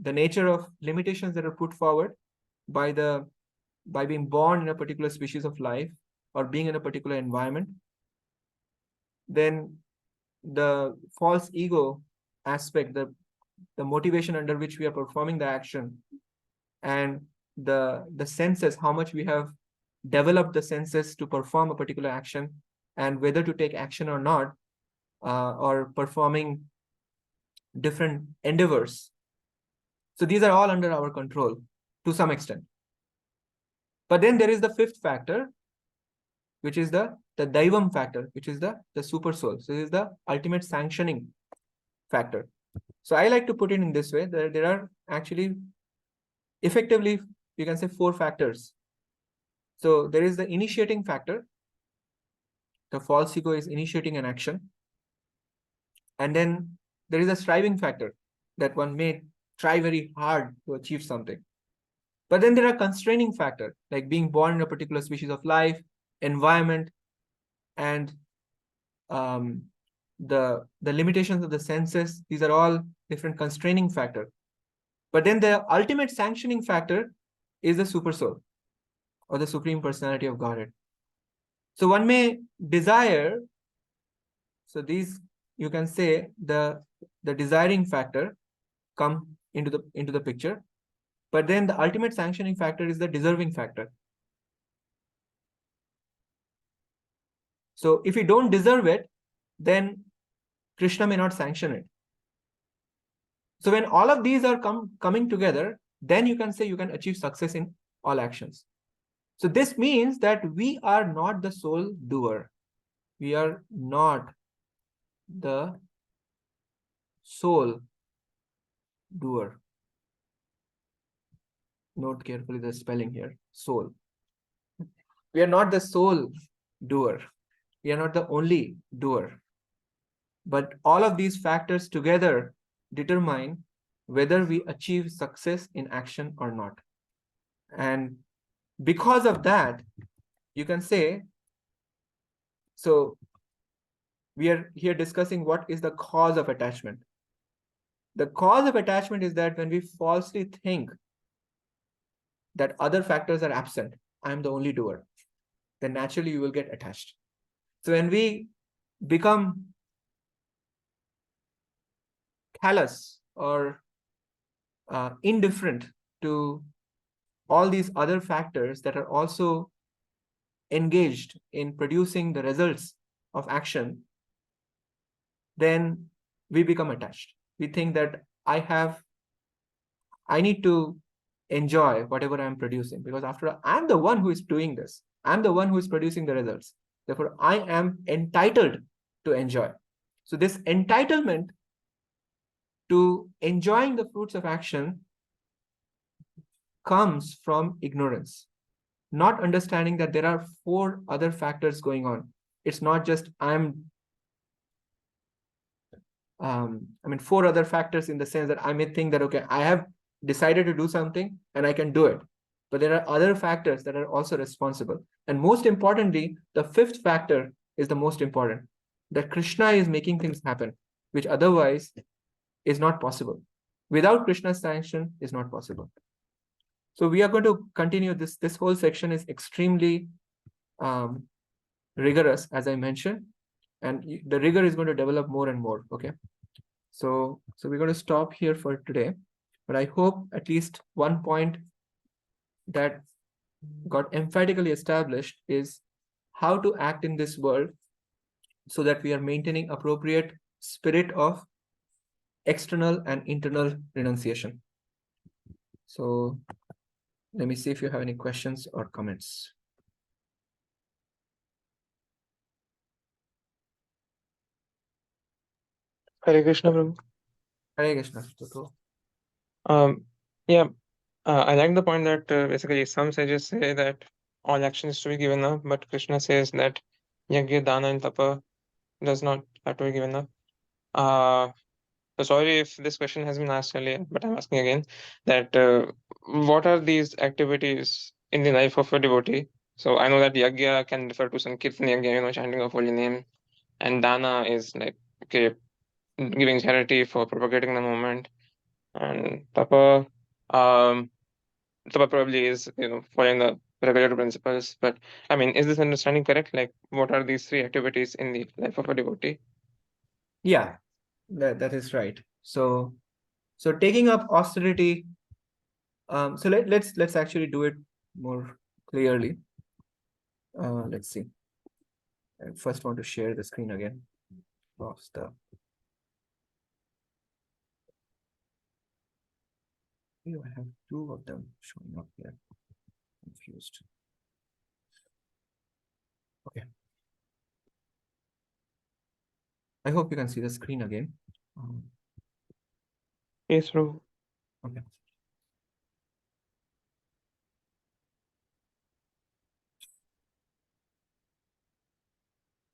nature of limitations that are put forward by being born in a particular species of life or being in a particular environment, then the false ego aspect, the motivation under which we are performing the action, and the senses, how much we have develop the senses to perform a particular action, and whether to take action or not, or performing different endeavors. So these are all under our control to some extent. But then there is the fifth factor, which is the Daivam factor, which is the super soul. So this is the ultimate sanctioning factor. So I like to put it in this way, that there are actually effectively, you can say, 4 factors. So there is the initiating factor. The false ego is initiating an action. And then there is a striving factor, that one may try very hard to achieve something. But then there are constraining factors, like being born in a particular species of life, environment, and the limitations of the senses. These are all different constraining factors. But then the ultimate sanctioning factor is the super soul, or the Supreme Personality of Godhead. So one may desire, so these, you can say, the desiring factor come into the picture, but then the ultimate sanctioning factor is the deserving factor. So if you don't deserve it, then Krishna may not sanction it. So when all of these are coming together, then you can say you can achieve success in all actions. So this means that we are not the sole doer. We are not the sole doer. Note carefully the spelling here, soul. We are not the sole doer. We are not the only doer. But all of these factors together determine whether we achieve success in action or not. And because of that, you can say, so we are here discussing what is the cause of attachment. The cause of attachment is that when we falsely think that other factors are absent, I am the only doer, then naturally you will get attached. So when we become callous or indifferent to all these other factors that are also engaged in producing the results of action, then we become attached. We think that I need to enjoy whatever I'm producing, because after all, I'm the one who is doing this. I'm the one who is producing the results. Therefore, I am entitled to enjoy. So this entitlement to enjoying the fruits of action comes from ignorance, not understanding that there are 4 other factors going on. It's not just 4 other factors in the sense that I may think that, okay, I have decided to do something and I can do it. But there are other factors that are also responsible. And most importantly, the 5th factor is the most important, that Krishna is making things happen, which otherwise is not possible. Without Krishna's sanction, is not possible. So we are going to continue this. This whole section is extremely rigorous, as I mentioned, and the rigor is going to develop more and more. Okay. So we're going to stop here for today, but I hope at least one point that got emphatically established is how to act in this world so that we are maintaining appropriate spirit of external and internal renunciation. So let me see if you have any questions or comments. Hare Krishna, Prabhu. Hare Krishna. Yeah, I like the point that basically some sages say that all actions to be given up, but Krishna says that yajna, dana, and tapa does not have to be given up. So sorry if this question has been asked earlier, but I'm asking again that what are these activities in the life of a devotee? So I know that yajna can refer to some kirtan yajna, chanting of holy name, and dana is like, okay, giving charity for propagating the movement, and tapa, tapa probably is following the regular principles. But I mean, is this understanding correct? Like, what are these 3 activities in the life of a devotee? Yeah, that is right. So taking up austerity. So let's actually do it more clearly. Let's see. I first want to share the screen again. Lost the. Here I have two of them showing up here. Confused. Okay. I hope you can see the screen again. Yes, Prabhu. Okay.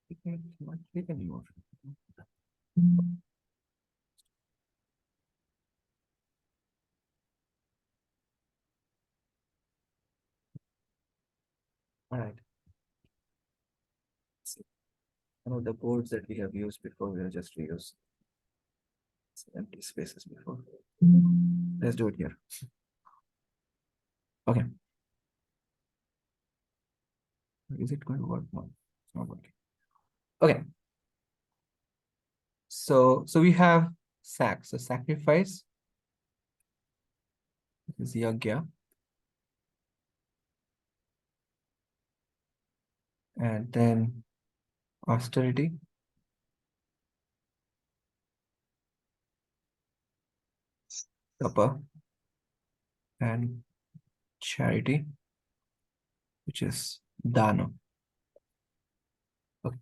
It cannot click anymore. All right. One of the boards that we have used before, we'll just reuse empty spaces before. Let's do it here. Okay. Is it going to work? No, it's not working. Okay. So we have sac. So sacrifice is yagya. And then austerity. Tapa. And charity, which is dana. Okay.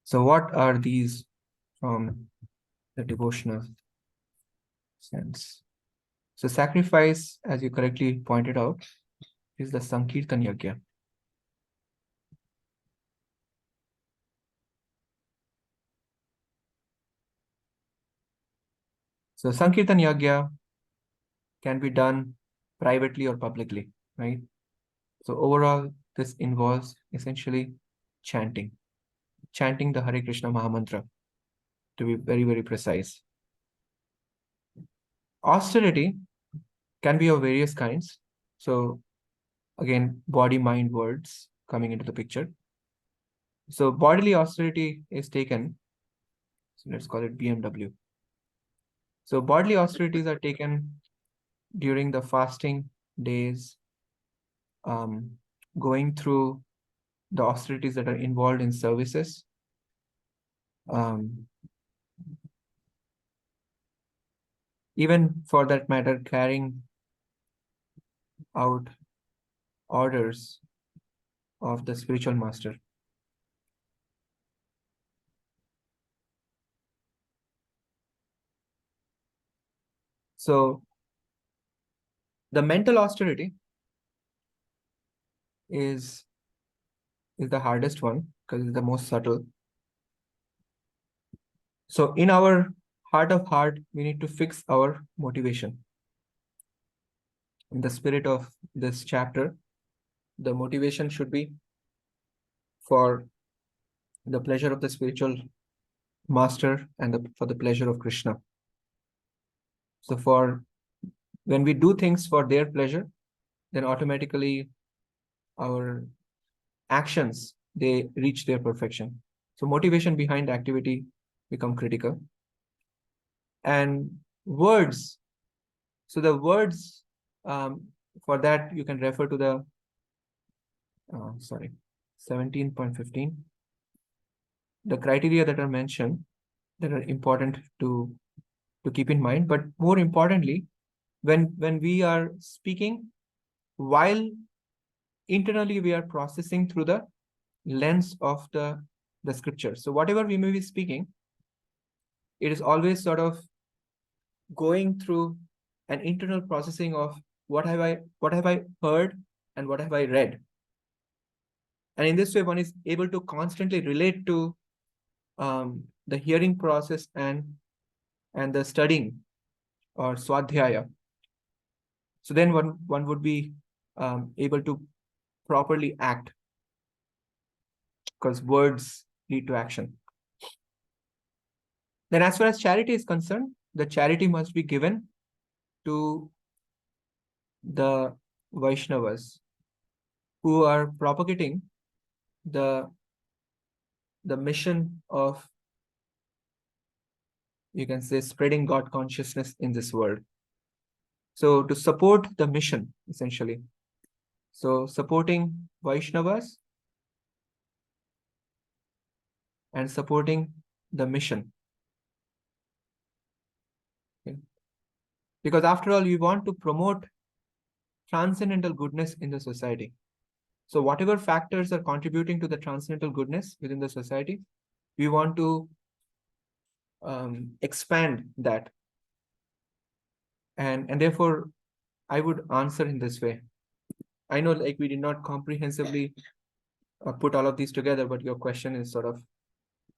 So what are these from the devotional sense? So sacrifice, as you correctly pointed out, is the Sankirtan Yagya. So Sankirtan Yagya can be done privately or publicly, right? So overall, this involves essentially chanting the Hare Krishna Mahamantra, to be very, very precise. Austerity can be of various kinds. So again, body, mind, words coming into the picture. So bodily austerity is taken. So let's call it BMW. So bodily austerities are taken during the fasting days, going through the austerities that are involved in services. Even for that matter, carrying out orders of the spiritual master. So the mental austerity is the hardest one because it's the most subtle. So in our heart of heart, we need to fix our motivation. In the spirit of this chapter, the motivation should be for the pleasure of the spiritual master and for the pleasure of Krishna. So when we do things for their pleasure, then automatically our actions, they reach their perfection. So motivation behind activity become critical. And words. So the words, for that you can refer to the 17.15. The criteria that are mentioned that are important to keep in mind. But more importantly, when we are speaking, while internally we are processing through the lens of the scripture. So whatever we may be speaking, it is always sort of going through an internal processing of what have I heard and what have I read. And in this way, one is able to constantly relate to the hearing process and the studying or swadhyaya. So then one would be able to properly act, because words lead to action. Then as far as charity is concerned, the charity must be given to the Vaishnavas who are propagating the mission of, you can say, spreading God consciousness in this world. So to support the mission, essentially. So supporting Vaishnavas and supporting the mission. Okay? Because after all, we want to promote transcendental goodness in the society. So whatever factors are contributing to the transcendental goodness within the society, we want to expand that. And therefore, I would answer in this way. I know like we did not comprehensively put all of these together, but your question is sort of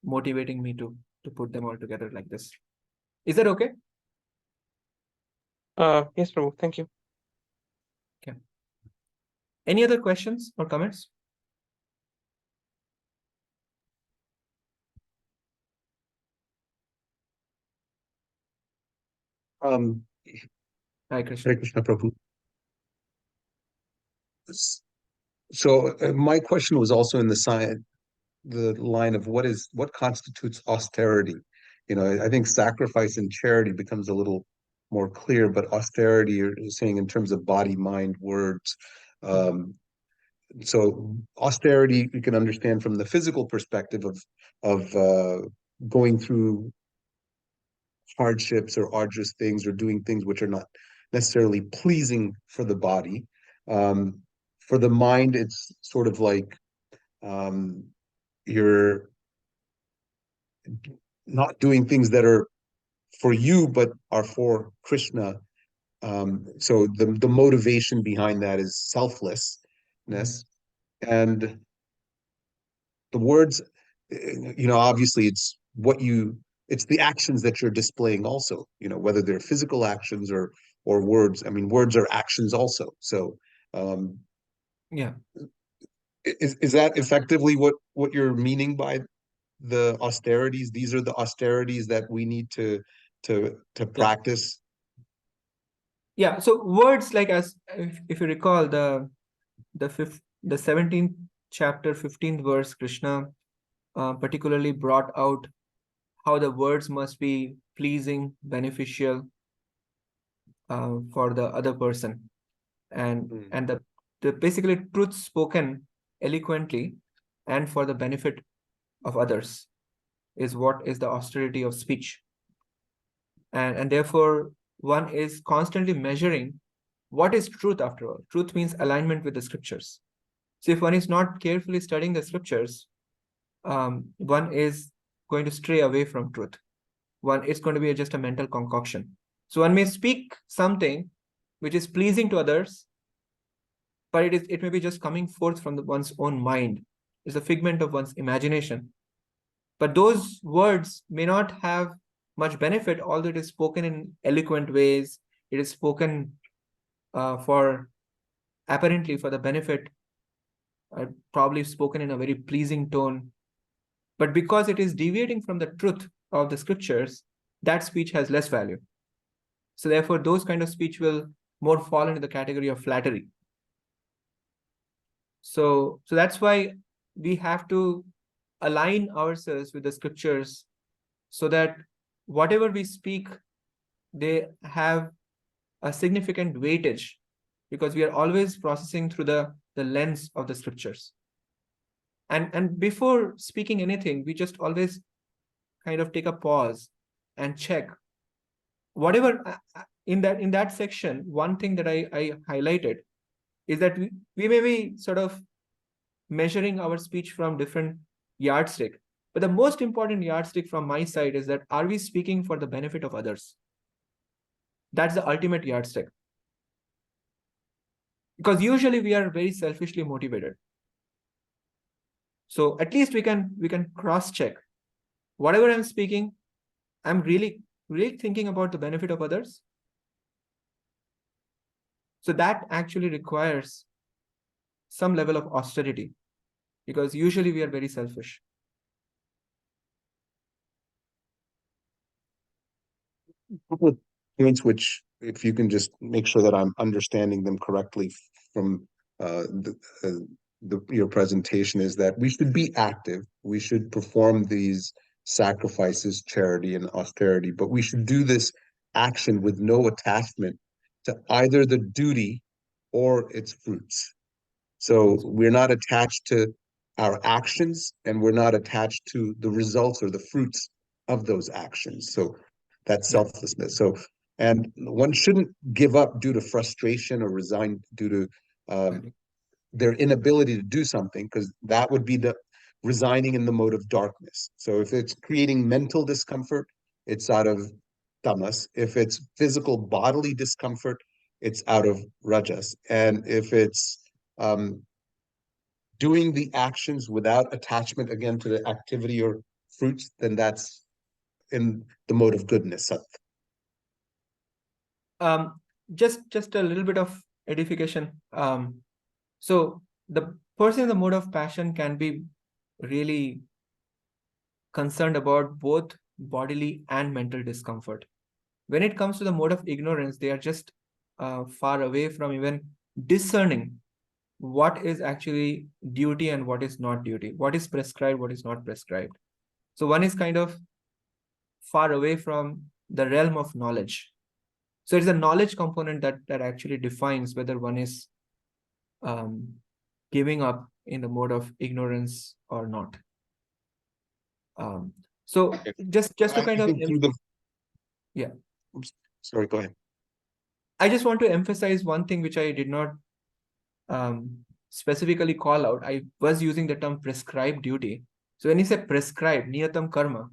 motivating me to put them all together like this. Is that okay? Yes, Prabhu. Thank you. Okay. Any other questions or comments? Hi, Krishna. Hare Krishna, Prabhu. So my question was also in the line of what constitutes austerity. I think sacrifice and charity becomes a little more clear, but austerity, you're saying in terms of body, mind, words. So austerity you can understand from the physical perspective of going through hardships or arduous things or doing things which are not necessarily pleasing for the body. For the mind, it's sort of like you're not doing things that are for you but are for Krishna. So the motivation behind that is selflessness. And the words, obviously it's the actions that you're displaying also, whether they're physical actions or words. I mean, words are actions also. So Yeah. is that effectively what you're meaning by the austerities? These are the austerities that we need to practice. Yeah. So words like as if you recall the 17th chapter 15th verse, Krishna particularly brought out how the words must be pleasing, beneficial for the other person, and the basically truth spoken eloquently and for the benefit of others is what is the austerity of speech. And therefore one is constantly measuring what is truth. After all, truth means alignment with the scriptures. So if one is not carefully studying the scriptures, one is going to stray away from truth. It's going to be just a mental concoction. So one may speak something which is pleasing to others, but it may be just coming forth from one's own mind. It's a figment of one's imagination. But those words may not have much benefit, although it is spoken in eloquent ways. It is spoken for apparently for the benefit, probably spoken in a very pleasing tone. But because it is deviating from the truth of the scriptures, that speech has less value. So therefore, those kind of speech will more fall into the category of flattery. So that's why we have to align ourselves with the scriptures so that whatever we speak, they have a significant weightage, because we are always processing through the lens of the scriptures. And before speaking anything, we just always kind of take a pause and check whatever in that section. One thing that I highlighted is that we may be sort of measuring our speech from different yardstick, but the most important yardstick from my side is that, are we speaking for the benefit of others? That's the ultimate yardstick, because usually we are very selfishly motivated. So at least we can cross check whatever I'm speaking. I'm really thinking about the benefit of others. So that actually requires some level of austerity, because usually we are very selfish. Couple of points which, if you can just make sure that I'm understanding them correctly from your presentation, is that we should be active. We should perform these sacrifices, charity and austerity, but we should do this action with no attachment to either the duty or its fruits. So we're not attached to our actions, and we're not attached to the results or the fruits of those actions. So that's Yeah. selflessness. So, and one shouldn't give up due to frustration or resign due to their inability to do something, because that would be the resigning in the mode of darkness. So if it's creating mental discomfort, it's out of tamas. If it's physical bodily discomfort, it's out of rajas. And if it's doing the actions without attachment again to the activity or fruits, then that's in the mode of goodness, sat. Just a little bit of edification. So the person in the mode of passion can be really concerned about both bodily and mental discomfort. When it comes to the mode of ignorance, they are just far away from even discerning what is actually duty and what is not duty, what is prescribed, what is not prescribed. So one is kind of far away from the realm of knowledge. So it's a knowledge component that actually defines whether one is giving up in the mode of ignorance or not. So just to kind of yeah. Oops, sorry, go ahead. I just want to emphasize one thing which I did not specifically call out. I was using the term prescribed duty. So when you say prescribed, niyatam karma,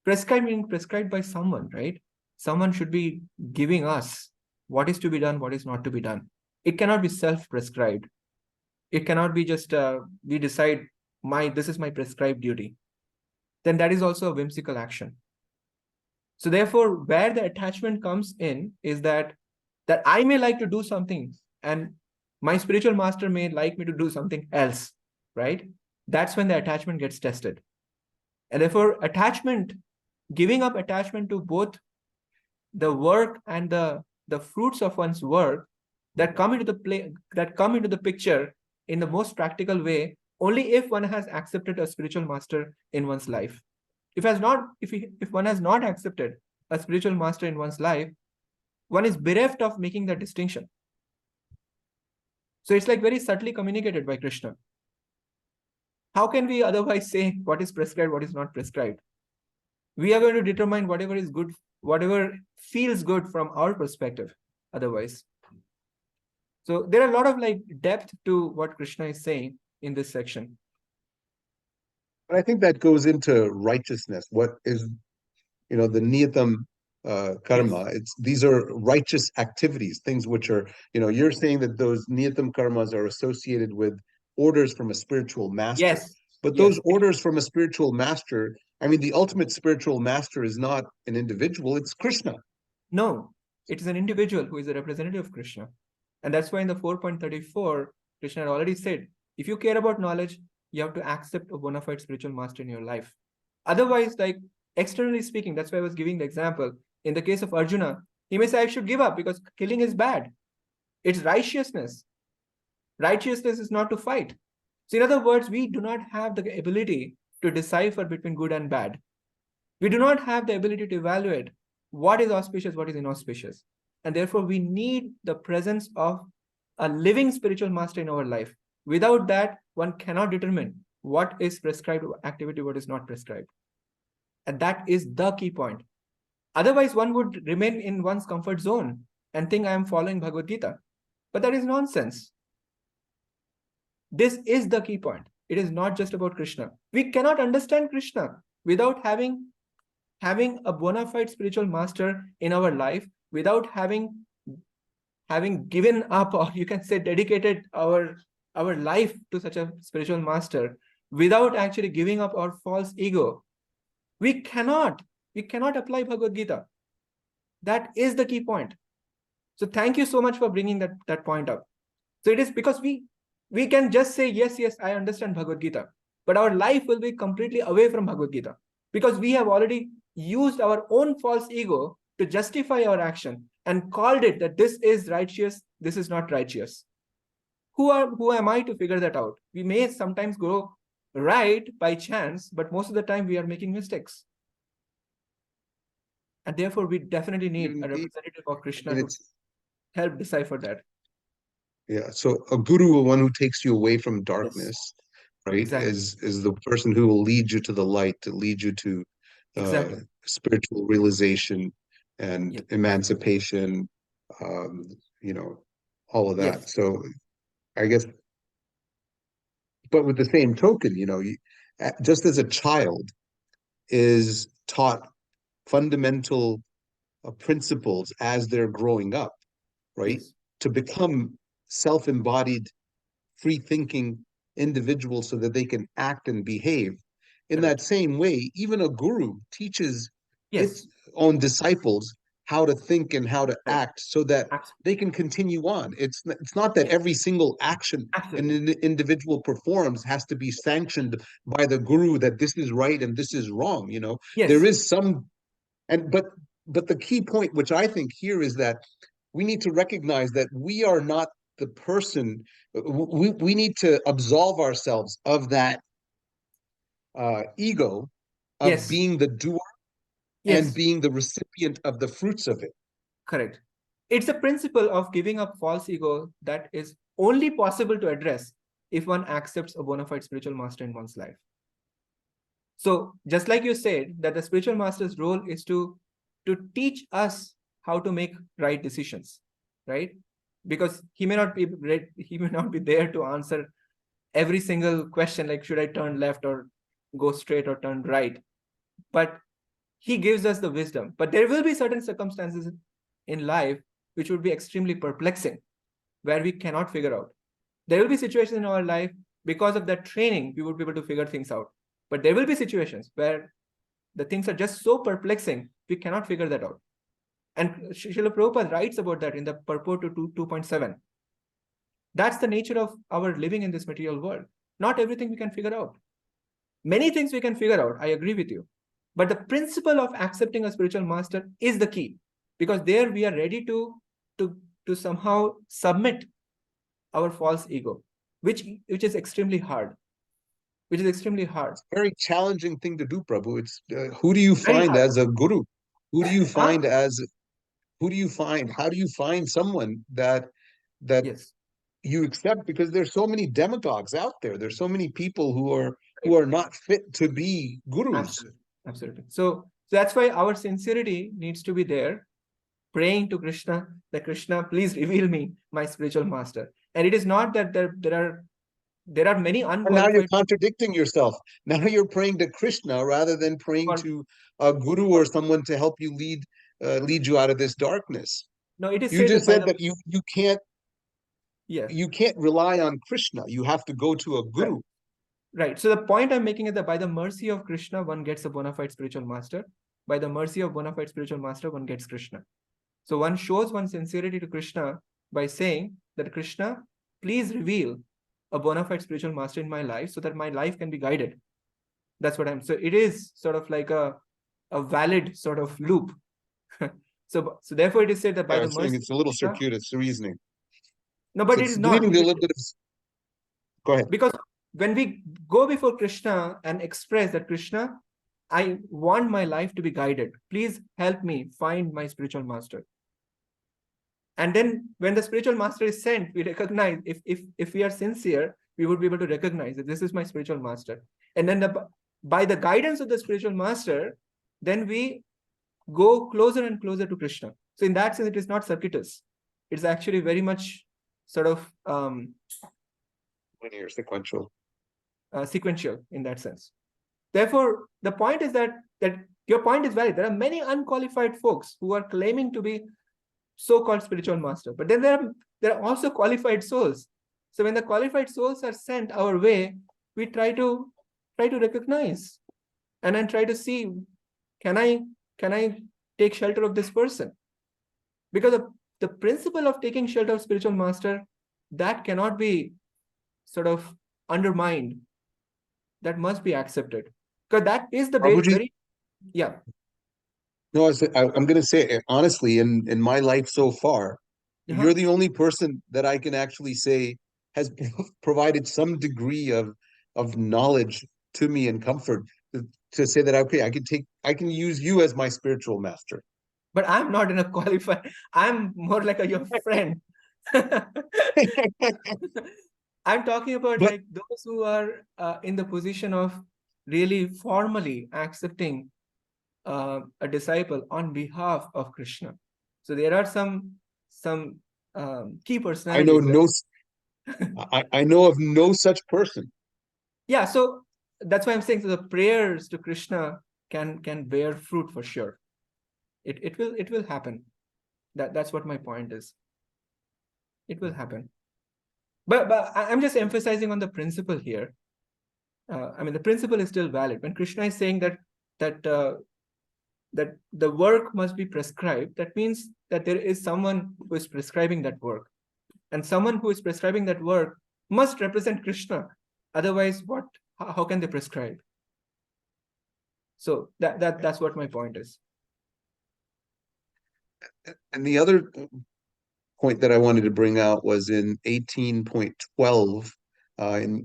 prescribed meaning prescribed by someone, right? Someone should be giving us what is to be done, what is not to be done. It cannot be self-prescribed. It cannot be just we decide this is my prescribed duty. Then that is also a whimsical action. So therefore, where the attachment comes in is that I may like to do something and my spiritual master may like me to do something else, right? That's when the attachment gets tested. And therefore, giving up attachment to both the work and the fruits of one's work that come into the picture in the most practical way, only if one has accepted a spiritual master in one's life. If one has not accepted a spiritual master in one's life, one is bereft of making that distinction. So it's like very subtly communicated by Krishna. How can we otherwise say what is prescribed, what is not prescribed? We are going to determine whatever is good, whatever feels good from our perspective, otherwise. So there are a lot of like depth to what Krishna is saying in this section. But I think that goes into righteousness. What is, the niyatam karma? Yes. These are righteous activities, things which are, you're saying that those niyatam karmas are associated with orders from a spiritual master. Yes. But Yes. those orders from a spiritual master, the ultimate spiritual master is not an individual, it's Krishna. No, it is an individual who is a representative of Krishna. And that's why in the 4.34, Krishna had already said, if you care about knowledge, you have to accept a bona fide spiritual master in your life. Otherwise, like externally speaking, that's why I was giving the example. In the case of Arjuna, he may say, I should give up because killing is bad. It's righteousness. Righteousness is not to fight. So in other words, we do not have the ability to decipher between good and bad. We do not have the ability to evaluate what is auspicious, what is inauspicious. And therefore, we need the presence of a living spiritual master in our life. Without that, one cannot determine what is prescribed activity, what is not prescribed. And that is the key point. Otherwise, one would remain in one's comfort zone and think I am following Bhagavad Gita. But that is nonsense. This is the key point. It is not just about Krishna. We cannot understand Krishna without having a bona fide spiritual master in our life, without having given up, or you can say dedicated our life to such a spiritual master, without actually giving up our false ego. We cannot apply Bhagavad Gita. That is the key point. So thank you so much for bringing that point up. So it is because we can just say, yes, I understand Bhagavad Gita, but our life will be completely away from Bhagavad Gita because we have already used our own false ego to justify our action and called it that this is righteous, this is not righteous. Who am I to figure that out? We may sometimes go right by chance, but most of the time we are making mistakes. And therefore, we definitely need a representative of Krishna to help decipher that. Yeah, so a guru, one who takes you away from darkness, Yes. right? Exactly. Is the person who will lead you to the light, to lead you to Exactly. spiritual realization and Yep. emancipation, um, you know, all of that. Yes. So I guess, but with the same token, just as a child is taught fundamental principles as they're growing up, right? Yes. To become self-embodied, free-thinking individuals so that they can act and behave. In that Correct. same way, even a guru teaches its Yes. own disciples how to think and how to Correct. act so that Absolutely. they can continue on. It's not that Yes. every single action an Absolutely. individual performs has to be sanctioned by the guru, that this is right and this is wrong. There Yes. is some, and but the key point, which I think here, is that we need to recognize that we are not the person. We need to absolve ourselves of that ego of Yes. being the doer and Yes. being the recipient of the fruits of it. Correct. It's a principle of giving up false ego that is only possible to address if one accepts a bona fide spiritual master in one's life. So, just like you said, that the spiritual master's role is to teach us how to make right decisions, right? Because he may not be there to answer every single question, like should I turn left or go straight or turn right, but he gives us the wisdom. But there will be certain circumstances in life which would be extremely perplexing, where we cannot figure out. There will be situations in our life, because of that training, we would be able to figure things out. But there will be situations where the things are just so perplexing, we cannot figure that out. And Srila Prabhupada writes about that in the purport to 2.7. That's the nature of our living in this material world. Not everything we can figure out. Many things we can figure out, I agree with you. But the principle of accepting a spiritual master is the key, because there we are ready to somehow submit our false ego, which is extremely hard. Which is extremely hard. Very challenging thing to do, Prabhu. It's who do you Very find hard. as a guru? Who do you Huh? find as who do you find? How do you find someone that Yes. you accept? Because there's so many demagogues out there. There's so many people who Right. are not fit to be gurus. Absolutely. Absolutely. So that's why our sincerity needs to be there, praying to Krishna that Krishna, please reveal me my spiritual master. And it is not that there are many And now you're unqualified contradicting yourself. Now you're praying to Krishna rather than praying for, to a guru or someone to help you lead you out of this darkness. no, it is You said just that by said the, that yes, you can't rely on Krishna. You have to go to a right. guru. Right. So the point I'm making is that by the mercy of Krishna, one gets a bona fide spiritual master. By the mercy of bona fide spiritual master, one gets Krishna. So one shows one's sincerity to Krishna by saying that Krishna, please reveal a bona fide spiritual master in my life so that my life can be guided. That's what I'm. So it is sort of like a valid sort of loop. So therefore it is said that by Yeah, the I'm saying mercy it's a of little Krishna. circuitous reasoning. No, So but it it's is not. leading to a little bit of. Go ahead. Because when we go before Krishna and express that Krishna, I want my life to be guided. Please help me find my spiritual master. And then when the spiritual master is sent, we recognize, if we are sincere, we would be able to recognize that this is my spiritual master. And then by the guidance of the spiritual master, then we go closer and closer to Krishna. So in that sense, it is not circuitous. It's actually very much sort of Linear, sequential. sequential in that sense. Therefore, the point is that your point is valid. There are many unqualified folks who are claiming to be so-called spiritual master, but then there are also qualified souls. So when the qualified souls are sent our way, we try to recognize and then try to see, can I take shelter of this person? Because the principle of taking shelter of spiritual master, that cannot be sort of undermined. That must be accepted, because that is the Prabhuji, very, yeah. no, I'm going to say honestly, in my life so far, Uh-huh. you're the only person that I can actually say has provided some degree of knowledge to me and comfort to say that okay, I can use you as my spiritual master. But I'm not in a qualified. I'm more like your friend. I'm talking about But like those who are in the position of really formally accepting a disciple on behalf of Krishna. So there are some key I know personalities. I know of no such person. Yeah, so that's why I'm saying, so the prayers to Krishna can bear fruit for sure. It will happen. That's what my point is. It will happen. But I'm just emphasizing on the principle here. I mean, the principle is still valid. When Krishna is saying that that the work must be prescribed, that means that there is someone who is prescribing that work, and someone who is prescribing that work must represent Krishna. Otherwise, what? How can they prescribe? So that's what my point is. And the other point that I wanted to bring out was in 18.12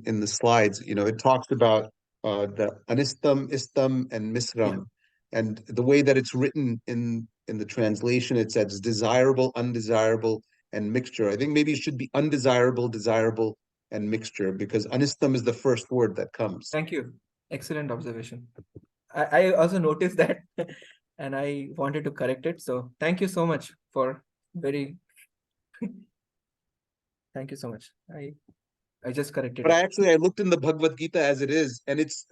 in the slides. You know, it talks about the anistam, istam, and misram, and the way that it's written in the translation, it says desirable, undesirable, and mixture. I think maybe it should be undesirable, desirable, and mixture, because anistam is the first word that comes. Thank you. Excellent observation. I also noticed that, and I wanted to correct it. So thank you so much for very. Thank you so much. I just corrected But it. I looked in the Bhagavad Gita as it is, and it's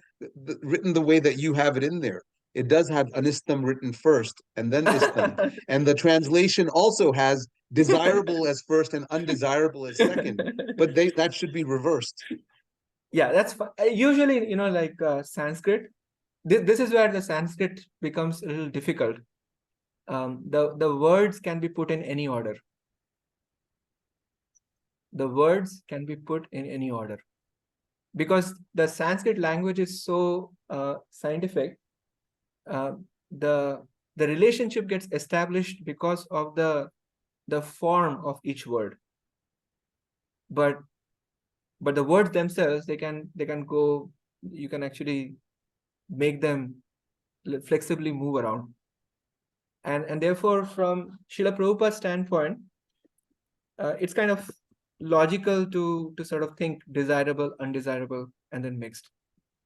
written the way that you have it in there. It does have anistam written first and then istam. And the translation also has desirable as first and undesirable as second. But that should be reversed. Yeah, that's usually, you know, like Sanskrit. This is where the Sanskrit becomes a little difficult. The words can be put in any order. The words can be put in any order, because the Sanskrit language is so scientific. The relationship gets established because of the form of each word. But the words themselves, they can go. You can actually make them flexibly move around. And therefore, from Srila Prabhupada's standpoint, it's kind of logical to sort of think desirable, undesirable, and then mixed.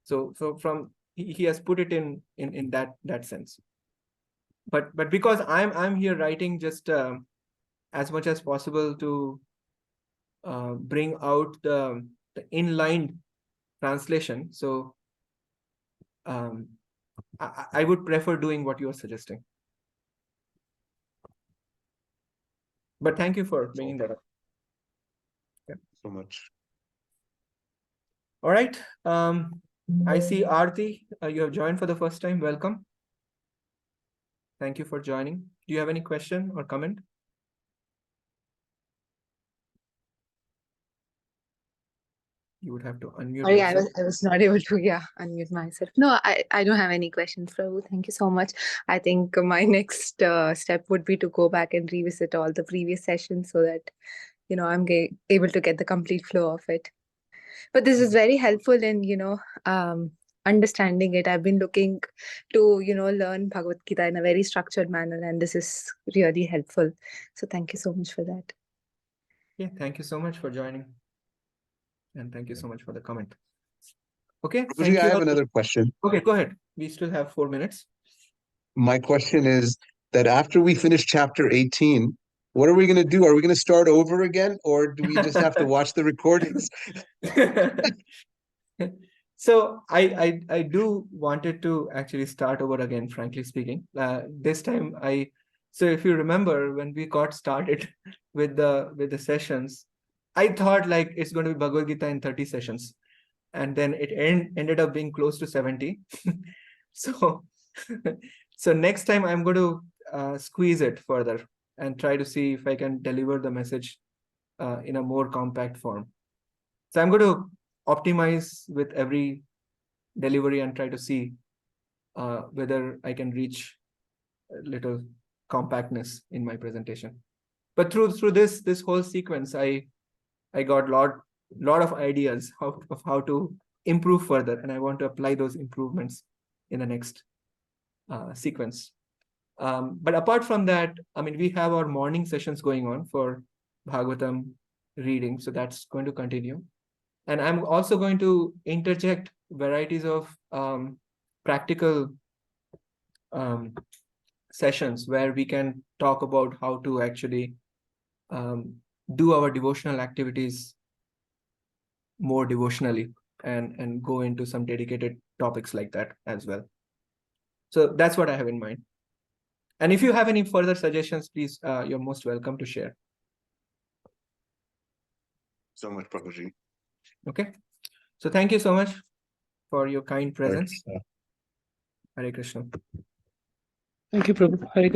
So from he has put it in that sense. But because I'm here writing just as much as possible to bring out the inline translation, so I would prefer doing what you're suggesting. But thank you for bringing that up. Yeah. So much. All right. I see Aarti, you have joined for the first time. Welcome. Thank you for joining. Do you have any question or comment? You would have to unmute Sorry, yourself. I was not able to unmute myself. No, I don't have any questions, Prabhu. Thank you so much. I think my next step would be to go back and revisit all the previous sessions so that, you know, I'm able to get the complete flow of it. But this is very helpful in, understanding it. I've been looking to, learn Bhagavad Gita in a very structured manner, and this is really helpful. So thank you so much for that. Yeah, thank you so much for joining. And thank you so much for the comment. Okay, thank you. I have another question. Okay, go ahead. We still have 4 minutes. My question is that after we finish chapter 18, what are we going to do? Are we going to start over again, or do we just have to watch the recordings? So I do wanted to actually start over again, frankly speaking. This time so if you remember, when we got started with the sessions, I thought like it's going to be Bhagavad Gita in 30 sessions, and then it ended up being close to 70. So so next time I'm going to squeeze it further and try to see if I can deliver the message in a more compact form. So I'm going to optimize with every delivery and try to see whether I can reach a little compactness in my presentation. But through this whole sequence, I got lot of ideas of how to improve further, and I want to apply those improvements in the next sequence. But apart from that, I mean, we have our morning sessions going on for Bhagavatam reading, so that's going to continue. And I'm also going to interject varieties of practical sessions where we can talk about how to actually do our devotional activities more devotionally and go into some dedicated topics like that as well. So that's what I have in mind. And if you have any further suggestions, please, you're most welcome to share. So much, Prabhuji. Okay. So thank you so much for your kind Hare presence. Krishna. Hare Krishna. Thank you, Prabhu. Hare